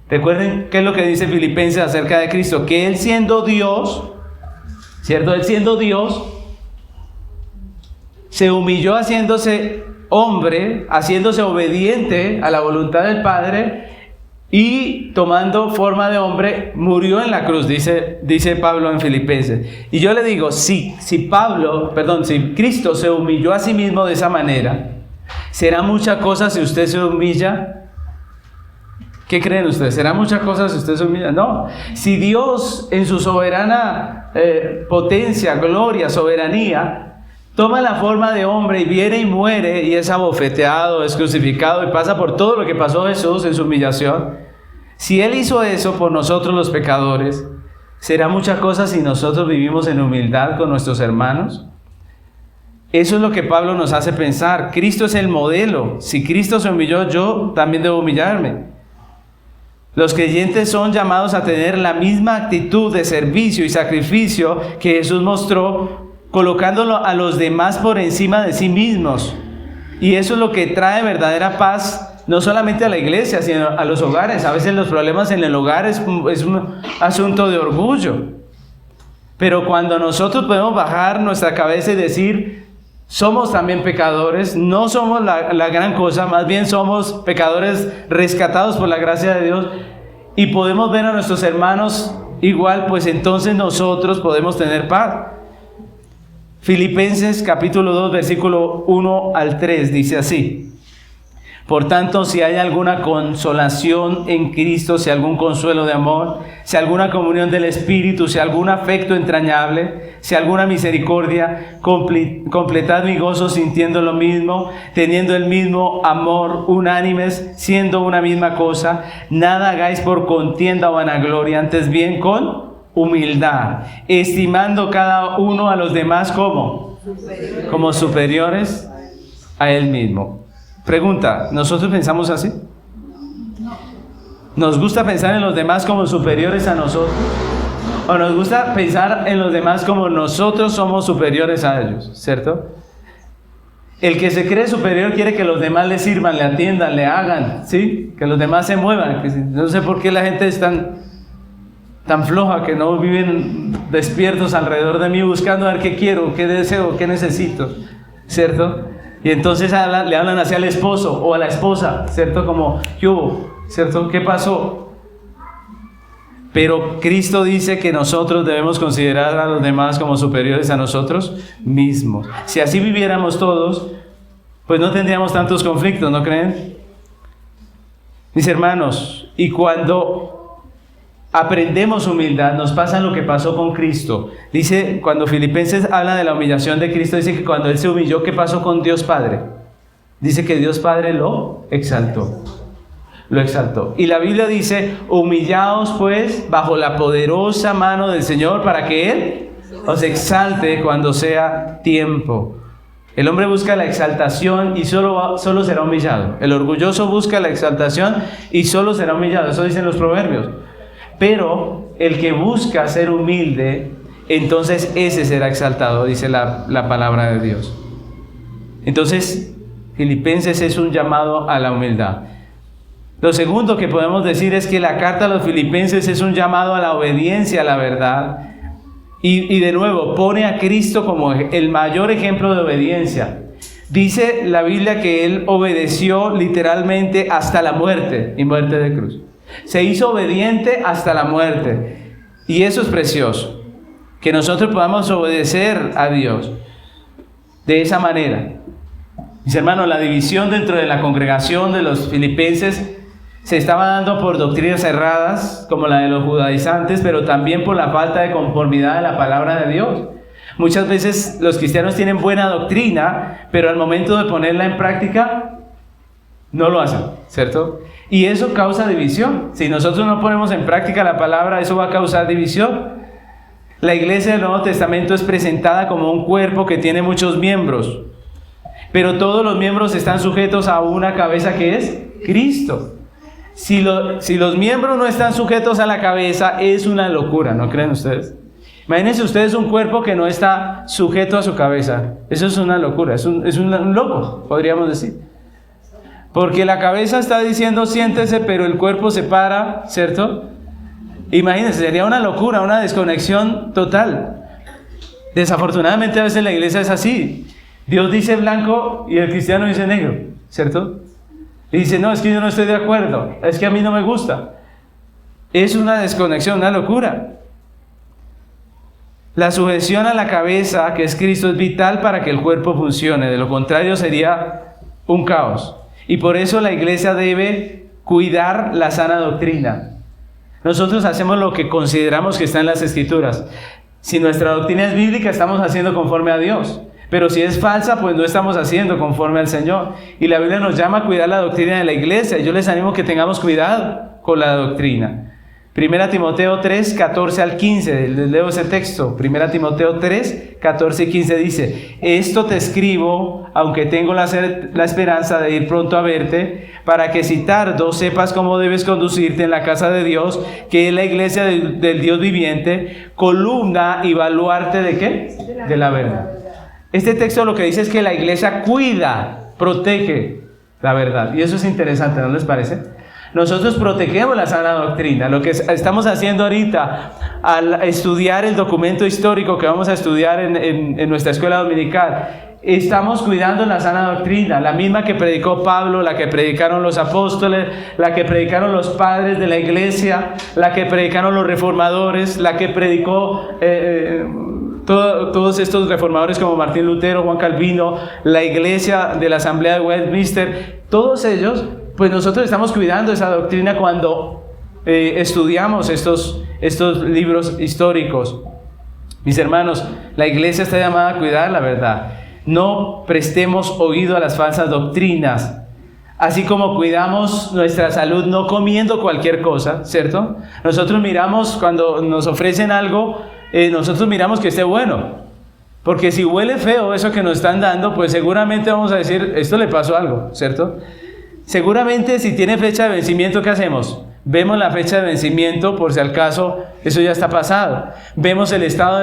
Recuerden qué es lo que dice Filipenses acerca de Cristo, que Él siendo Dios, ¿cierto? Él siendo Dios, se humilló haciéndose hombre, haciéndose obediente a la voluntad del Padre y tomando forma de hombre, murió en la cruz, dice Pablo en Filipenses. Y yo le digo, si Cristo se humilló a sí mismo de esa manera, ¿será mucha cosa si usted se humilla? ¿Qué creen ustedes? ¿Será mucha cosa si usted se humilla? No. Si Dios en su soberana potencia, gloria, soberanía, toma la forma de hombre y viene y muere y es abofeteado, es crucificado y pasa por todo lo que pasó Jesús en su humillación. Si Él hizo eso por nosotros los pecadores, ¿será mucha cosa si nosotros vivimos en humildad con nuestros hermanos? Eso es lo que Pablo nos hace pensar. Cristo es el modelo. Si Cristo se humilló, yo también debo humillarme. Los creyentes son llamados a tener la misma actitud de servicio y sacrificio que Jesús mostró, colocándolo a los demás por encima de sí mismos. Y eso es lo que trae verdadera paz, no solamente a la iglesia, sino a los hogares. A veces los problemas en el hogar es un asunto de orgullo. Pero cuando nosotros podemos bajar nuestra cabeza y decir, somos también pecadores, no somos la gran cosa, más bien somos pecadores rescatados por la gracia de Dios, y podemos ver a nuestros hermanos igual, pues entonces nosotros podemos tener paz. Filipenses capítulo 2, versículo 1 al 3 dice así: por tanto, si hay alguna consolación en Cristo, si algún consuelo de amor, si alguna comunión del Espíritu, si algún afecto entrañable, si alguna misericordia, completad mi gozo sintiendo lo mismo, teniendo el mismo amor, unánimes, siendo una misma cosa. Nada hagáis por contienda o vanagloria, antes bien con humildad, estimando cada uno a los demás como superiores a él mismo. Pregunta, ¿nosotros pensamos así? ¿Nos gusta pensar en los demás como superiores a nosotros? ¿O nos gusta pensar en los demás como nosotros somos superiores a ellos? ¿Cierto? El que se cree superior quiere que los demás le sirvan, le atiendan, le hagan, ¿sí? Que los demás se muevan. No sé por qué la gente es tan floja, que no viven despiertos alrededor de mí buscando a ver qué quiero, qué deseo, qué necesito, ¿cierto? Y entonces le hablan hacia el esposo o a la esposa, ¿cierto? Como, ¿qué hubo? ¿Cierto? ¿Qué pasó? Pero Cristo dice que nosotros debemos considerar a los demás como superiores a nosotros mismos. Si así viviéramos todos, pues no tendríamos tantos conflictos, ¿no creen? Mis hermanos, y cuando aprendemos humildad, nos pasa lo que pasó con Cristo. Dice, cuando Filipenses habla de la humillación de Cristo, dice que cuando Él se humilló, ¿qué pasó con Dios Padre? Dice que Dios Padre lo exaltó. Lo exaltó. Y la Biblia dice, humillaos pues bajo la poderosa mano del Señor para que Él os exalte cuando sea tiempo. El hombre busca la exaltación y solo será humillado. El orgulloso busca la exaltación y solo será humillado. Eso dicen los proverbios. Pero el que busca ser humilde, entonces ese será exaltado, dice la palabra de Dios. Entonces, Filipenses es un llamado a la humildad. Lo segundo que podemos decir es que la carta a los Filipenses es un llamado a la obediencia a la verdad. Y de nuevo, pone a Cristo como el mayor ejemplo de obediencia. Dice la Biblia que Él obedeció literalmente hasta la muerte y muerte de cruz. Se hizo obediente hasta la muerte. Y eso es precioso, que nosotros podamos obedecer a Dios de esa manera. Mis hermanos, la división dentro de la congregación de los filipenses se estaba dando por doctrinas erradas, como la de los judaizantes, pero también por la falta de conformidad a la palabra de Dios. Muchas veces los cristianos tienen buena doctrina, pero al momento de ponerla en práctica, no lo hacen, ¿cierto? Y eso causa división. Si nosotros no ponemos en práctica la palabra, eso va a causar división. La iglesia del Nuevo Testamento es presentada como un cuerpo que tiene muchos miembros, pero todos los miembros están sujetos a una cabeza que es Cristo. Si los miembros no están sujetos a la cabeza, es una locura, ¿no creen ustedes? Imagínense ustedes un cuerpo que no está sujeto a su cabeza. Eso es una locura, es un loco, podríamos decir. Porque la cabeza está diciendo siéntese, pero el cuerpo se para, ¿cierto? Imagínense, sería una locura, una desconexión total. Desafortunadamente a veces la iglesia es así. Dios dice blanco y el cristiano dice negro, ¿cierto? Y dice, no, es que yo no estoy de acuerdo, es que a mí no me gusta. Es una desconexión, una locura. La sujeción a la cabeza, que es Cristo, es vital para que el cuerpo funcione. De lo contrario sería un caos. Y por eso la iglesia debe cuidar la sana doctrina. Nosotros hacemos lo que consideramos que está en las Escrituras. Si nuestra doctrina es bíblica, estamos haciendo conforme a Dios. Pero si es falsa, pues no estamos haciendo conforme al Señor. Y la Biblia nos llama a cuidar la doctrina de la iglesia. Y yo les animo que tengamos cuidado con la doctrina. 1 Timoteo 3, 14 al 15, les leo ese texto. 1 Timoteo 3, 14 y 15 dice: esto te escribo, aunque tengo la esperanza de ir pronto a verte, para que si tardo sepas cómo debes conducirte en la casa de Dios, que es la iglesia del Dios viviente, columna y baluarte ¿de qué? De la verdad. Este texto lo que dice es que la iglesia cuida, protege la verdad. Y eso es interesante, ¿no les parece? Nosotros protegemos la sana doctrina. Lo que estamos haciendo ahorita al estudiar el documento histórico que vamos a estudiar en nuestra escuela dominical estamos cuidando la sana doctrina, la misma que predicó Pablo, la que predicaron los apóstoles, la que predicaron los padres de la iglesia, la que predicaron los reformadores, la que predicó todos estos reformadores como Martín Lutero, Juan Calvino, la iglesia de la Asamblea de Westminster, todos ellos, pues nosotros estamos cuidando esa doctrina cuando estudiamos estos libros históricos. Mis hermanos, la iglesia está llamada a cuidar la verdad. No prestemos oído a las falsas doctrinas, así como cuidamos nuestra salud no comiendo cualquier cosa, ¿cierto? Nosotros miramos cuando nos ofrecen algo, nosotros miramos que esté bueno, porque si huele feo eso que nos están dando, pues seguramente vamos a decir, esto le pasó algo, ¿cierto? Seguramente si tiene fecha de vencimiento, ¿qué hacemos? Vemos la fecha de vencimiento por si al caso eso ya está pasado. Vemos el estado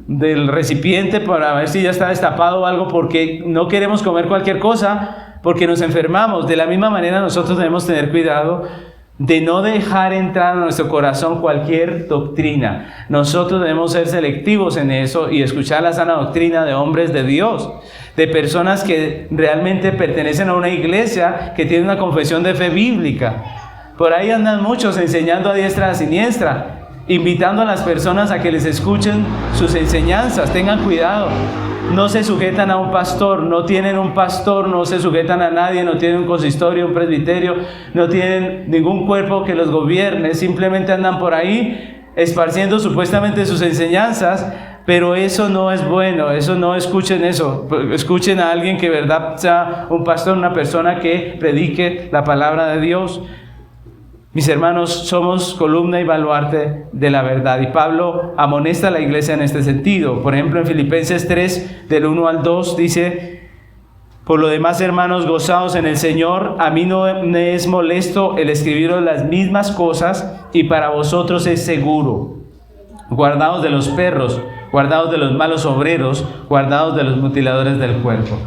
del recipiente para ver si ya está destapado o algo, porque no queremos comer cualquier cosa porque nos enfermamos. De la misma manera nosotros debemos tener cuidado de no dejar entrar a nuestro corazón cualquier doctrina. Nosotros debemos ser selectivos en eso y escuchar la sana doctrina de hombres de Dios, de personas que realmente pertenecen a una iglesia que tiene una confesión de fe bíblica. Por ahí andan muchos enseñando a diestra y a siniestra, invitando a las personas a que les escuchen sus enseñanzas. Tengan cuidado, no se sujetan a un pastor, no tienen un pastor, no se sujetan a nadie, no tienen un consistorio, un presbiterio, no tienen ningún cuerpo que los gobierne, simplemente andan por ahí esparciendo supuestamente sus enseñanzas, pero eso no es bueno, eso no escuchen eso, escuchen a alguien que de verdad sea un pastor, una persona que predique la palabra de Dios. Mis hermanos, somos columna y baluarte de la verdad, y Pablo amonesta a la iglesia en este sentido. Por ejemplo, en Filipenses 3, del 1 al 2, dice: por lo demás, hermanos, gozaos en el Señor. A mí no me es molesto el escribiros las mismas cosas, y para vosotros es seguro. Guardaos de los perros, guardaos de los malos obreros, guardaos de los mutiladores del cuerpo.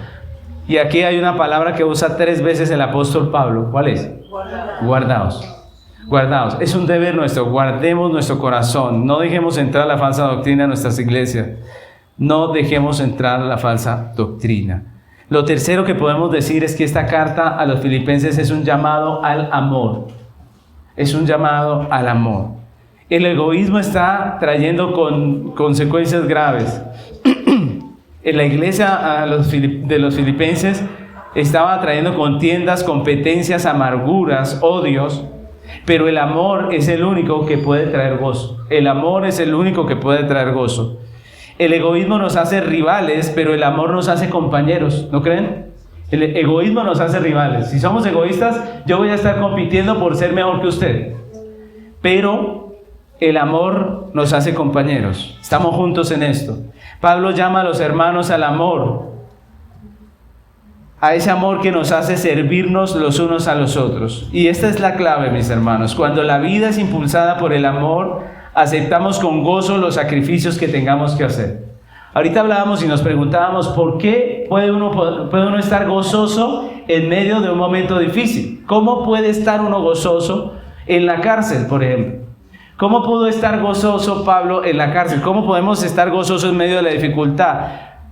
Y aquí hay una palabra que usa 3 veces el apóstol Pablo. ¿Cuál es? Guardaos. Guardaos, es un deber nuestro, guardemos nuestro corazón, no dejemos entrar la falsa doctrina en nuestras iglesias, no dejemos entrar la falsa doctrina. Lo tercero que podemos decir es que esta carta a los filipenses es un llamado al amor, es un llamado al amor. El egoísmo está trayendo consecuencias graves. En la iglesia de los filipenses estaba trayendo contiendas, competencias, amarguras, odios. Pero el amor es el único que puede traer gozo. El amor es el único que puede traer gozo. El egoísmo nos hace rivales, pero el amor nos hace compañeros. ¿No creen? El egoísmo nos hace rivales. Si somos egoístas, yo voy a estar compitiendo por ser mejor que usted. Pero el amor nos hace compañeros. Estamos juntos en esto. Pablo llama a los hermanos al amor. A ese amor que nos hace servirnos los unos a los otros. Y esta es la clave, mis hermanos. Cuando la vida es impulsada por el amor, aceptamos con gozo los sacrificios que tengamos que hacer. Ahorita hablábamos y nos preguntábamos ¿por qué puede uno estar gozoso en medio de un momento difícil? ¿Cómo puede estar uno gozoso en la cárcel, por ejemplo? ¿Cómo pudo estar gozoso Pablo en la cárcel? ¿Cómo podemos estar gozosos en medio de la dificultad?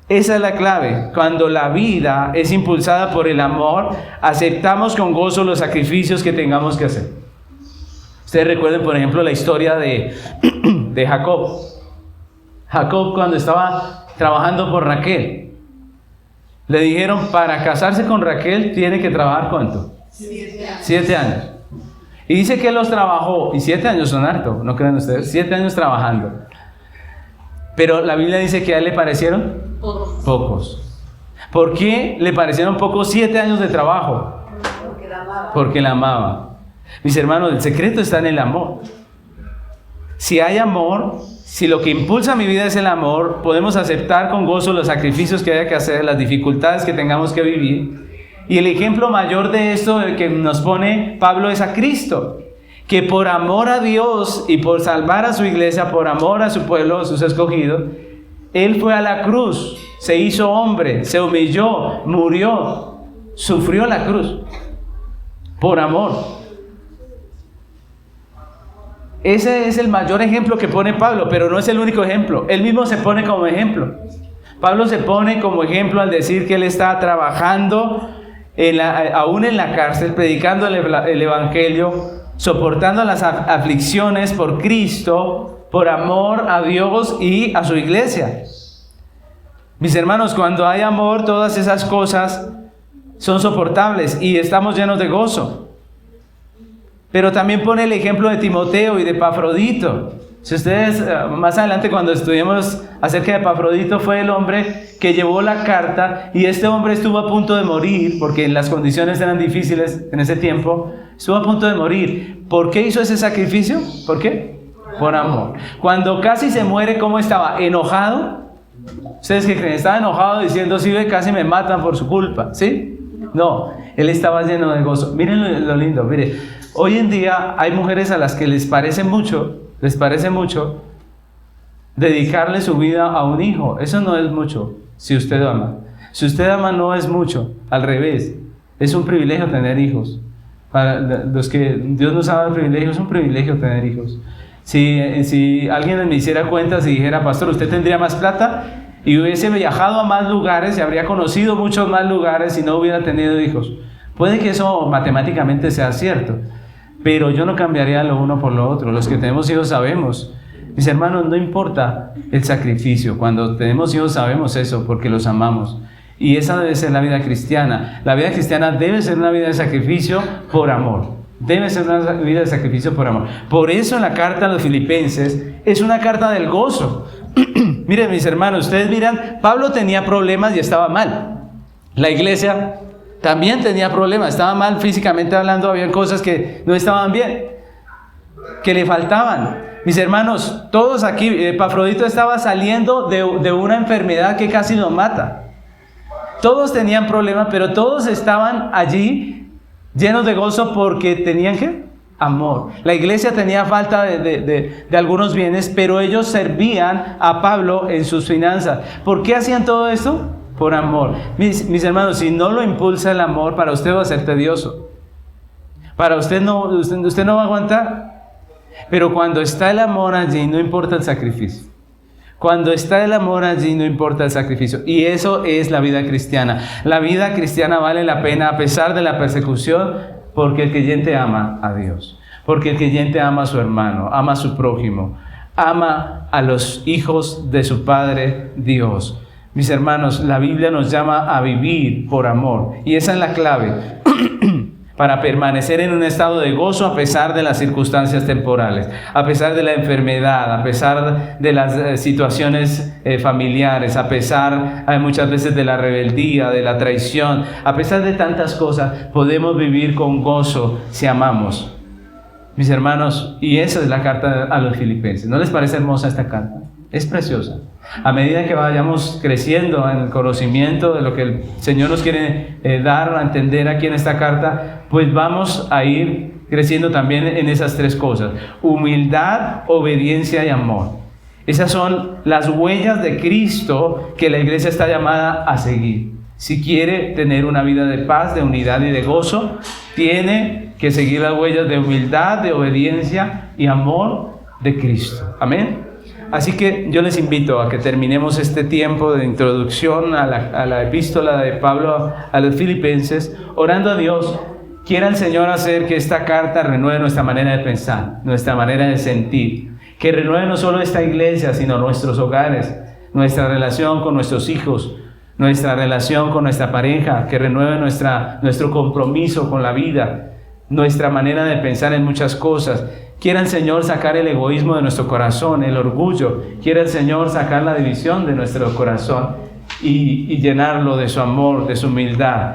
Esa es la clave. Cuando la vida es impulsada por el amor, aceptamos con gozo los sacrificios que tengamos que hacer. Ustedes recuerden, por ejemplo, la historia de Jacob. Jacob, cuando estaba trabajando por Raquel, le dijeron, para casarse con Raquel tiene que trabajar ¿cuánto? 7 años. Y dice que él los trabajó, y 7 años son harto, ¿no creen ustedes? 7 años trabajando. Pero la Biblia dice que a él le parecieron pocos. ¿Por qué le parecieron pocos 7 años de trabajo? Porque la amaba. Mis hermanos, el secreto está en el amor. Si hay amor, si lo que impulsa mi vida es el amor, podemos aceptar con gozo los sacrificios que haya que hacer, las dificultades que tengamos que vivir. Y el ejemplo mayor de esto, el que nos pone Pablo, es a Cristo, que por amor a Dios y por salvar a su iglesia, por amor a su pueblo, a sus escogidos, Él fue a la cruz, se hizo hombre, se humilló, murió, sufrió la cruz, por amor. Ese es el mayor ejemplo que pone Pablo, pero no es el único ejemplo. Él mismo se pone como ejemplo. Pablo se pone como ejemplo al decir que él está trabajando aún en la cárcel, predicando el Evangelio, soportando las aflicciones por Cristo, por amor a Dios y a su iglesia. Mis hermanos, cuando hay amor, todas esas cosas son soportables y estamos llenos de gozo. Pero también pone el ejemplo de Timoteo y de Epafrodito. Si ustedes, más adelante cuando estudiemos acerca de Epafrodito, fue el hombre que llevó la carta y este hombre estuvo a punto de morir, porque las condiciones eran difíciles en ese tiempo, estuvo a punto de morir. ¿Por qué hizo ese sacrificio? ¿Por qué? Por amor. Cuando casi se muere, ¿cómo estaba? ¿Enojado? ¿Ustedes qué creen? Estaba enojado diciendo, sí, casi me matan por su culpa, ¿sí? No, él estaba lleno de gozo. Miren lo lindo, mire. Hoy en día hay mujeres a las que les parece mucho dedicarle su vida a un hijo. Eso no es mucho, si usted ama. Si usted ama no es mucho, al revés. Es un privilegio tener hijos. Para los que Dios nos ha dado el privilegio, es un privilegio tener hijos. Si alguien me hiciera cuentas y dijera, pastor, usted tendría más plata y hubiese viajado a más lugares y habría conocido muchos más lugares y no hubiera tenido hijos. Puede que eso matemáticamente sea cierto, pero yo no cambiaría lo uno por lo otro. Los que tenemos hijos sabemos. Mis hermanos, no importa el sacrificio. Cuando tenemos hijos sabemos eso porque los amamos. Y esa debe ser la vida cristiana. La vida cristiana debe ser una vida de sacrificio por amor. Debe ser una vida de sacrificio por amor. Por eso la carta a los Filipenses es una carta del gozo. Miren, mis hermanos, ustedes miran, Pablo tenía problemas y estaba mal. La iglesia también tenía problemas, estaba mal físicamente hablando, había cosas que no estaban bien, que le faltaban. Mis hermanos, todos aquí, Epafrodito estaba saliendo de una enfermedad que casi lo mata. Todos tenían problemas, pero todos estaban allí llenos de gozo porque tenían ¿qué? Amor. La iglesia tenía falta de algunos bienes, pero ellos servían a Pablo en sus finanzas. ¿Por qué hacían todo esto? Por amor. Mis hermanos, si no lo impulsa el amor, para usted va a ser tedioso. Para usted no va a aguantar. Pero cuando está el amor allí, no importa el sacrificio. Cuando está el amor allí, no importa el sacrificio. Y eso es la vida cristiana. La vida cristiana vale la pena a pesar de la persecución, porque el creyente ama a Dios. Porque el creyente ama a su hermano, ama a su prójimo, ama a los hijos de su Padre Dios. Mis hermanos, la Biblia nos llama a vivir por amor. Y esa es la clave para permanecer en un estado de gozo a pesar de las circunstancias temporales, a pesar de la enfermedad, a pesar de las situaciones familiares, a pesar muchas veces de la rebeldía, de la traición, a pesar de tantas cosas, podemos vivir con gozo si amamos. Mis hermanos, y esa es la carta a los Filipenses. ¿No les parece hermosa esta carta? Es preciosa. A medida que vayamos creciendo en el conocimiento de lo que el Señor nos quiere dar a entender aquí en esta carta, pues vamos a ir creciendo también en esas tres cosas: humildad, obediencia y amor. Esas son las huellas de Cristo que la iglesia está llamada a seguir. Si quiere tener una vida de paz, de unidad y de gozo, tiene que seguir las huellas de humildad, de obediencia y amor de Cristo. Amén. Así que yo les invito a que terminemos este tiempo de introducción a la epístola de Pablo a los Filipenses, orando a Dios. Quiera el Señor hacer que esta carta renueve nuestra manera de pensar, nuestra manera de sentir, que renueve no solo esta iglesia, sino nuestros hogares, nuestra relación con nuestros hijos, nuestra relación con nuestra pareja, que renueve nuestro compromiso con la vida, nuestra manera de pensar en muchas cosas. Quiera el Señor sacar el egoísmo de nuestro corazón, el orgullo. Quiera el Señor sacar la división de nuestro corazón y llenarlo de su amor, de su humildad,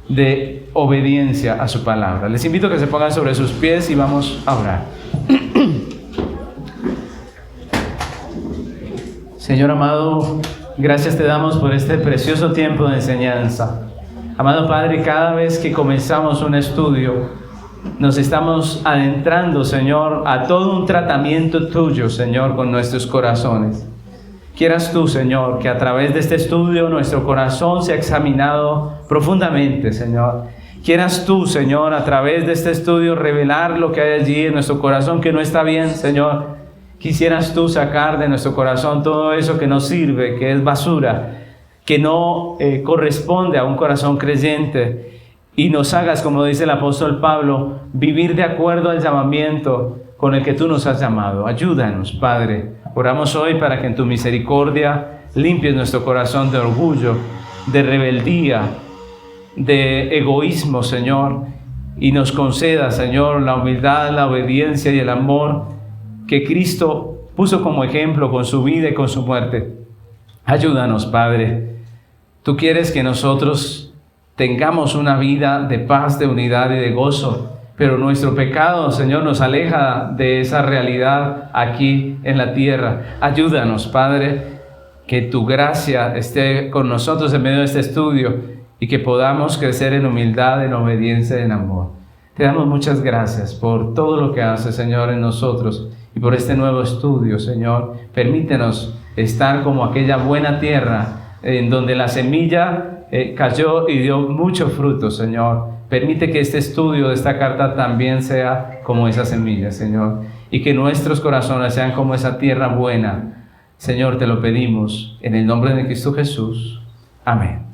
de obediencia a su palabra. Les invito a que se pongan sobre sus pies y vamos a orar. Señor amado, gracias te damos por este precioso tiempo de enseñanza. Amado Padre, cada vez que comenzamos un estudio, nos estamos adentrando, Señor, a todo un tratamiento tuyo, Señor, con nuestros corazones. Quieras tú, Señor, que a través de este estudio nuestro corazón sea examinado profundamente, Señor. Quieras tú, Señor, a través de este estudio revelar lo que hay allí en nuestro corazón que no está bien, Señor. Quisieras tú sacar de nuestro corazón todo eso que no sirve, que es basura, que no corresponde a un corazón creyente, y nos hagas, como dice el apóstol Pablo, vivir de acuerdo al llamamiento con el que tú nos has llamado. Ayúdanos, Padre. Oramos hoy para que en tu misericordia limpies nuestro corazón de orgullo, de rebeldía, de egoísmo, Señor, y nos conceda, Señor, la humildad, la obediencia y el amor que Cristo puso como ejemplo con su vida y con su muerte. Ayúdanos, Padre. Tú quieres que nosotros tengamos una vida de paz, de unidad y de gozo, pero nuestro pecado, Señor, nos aleja de esa realidad aquí en la tierra. Ayúdanos, Padre, que tu gracia esté con nosotros en medio de este estudio y que podamos crecer en humildad, en obediencia y en amor. Te damos muchas gracias por todo lo que haces, Señor, en nosotros y por este nuevo estudio, Señor. Permítenos estar como aquella buena tierra en donde la semilla cayó y dio mucho fruto, Señor. Permite que este estudio de esta carta también sea como esa semilla, Señor, y que nuestros corazones sean como esa tierra buena. Señor, te lo pedimos en el nombre de Cristo Jesús. Amén.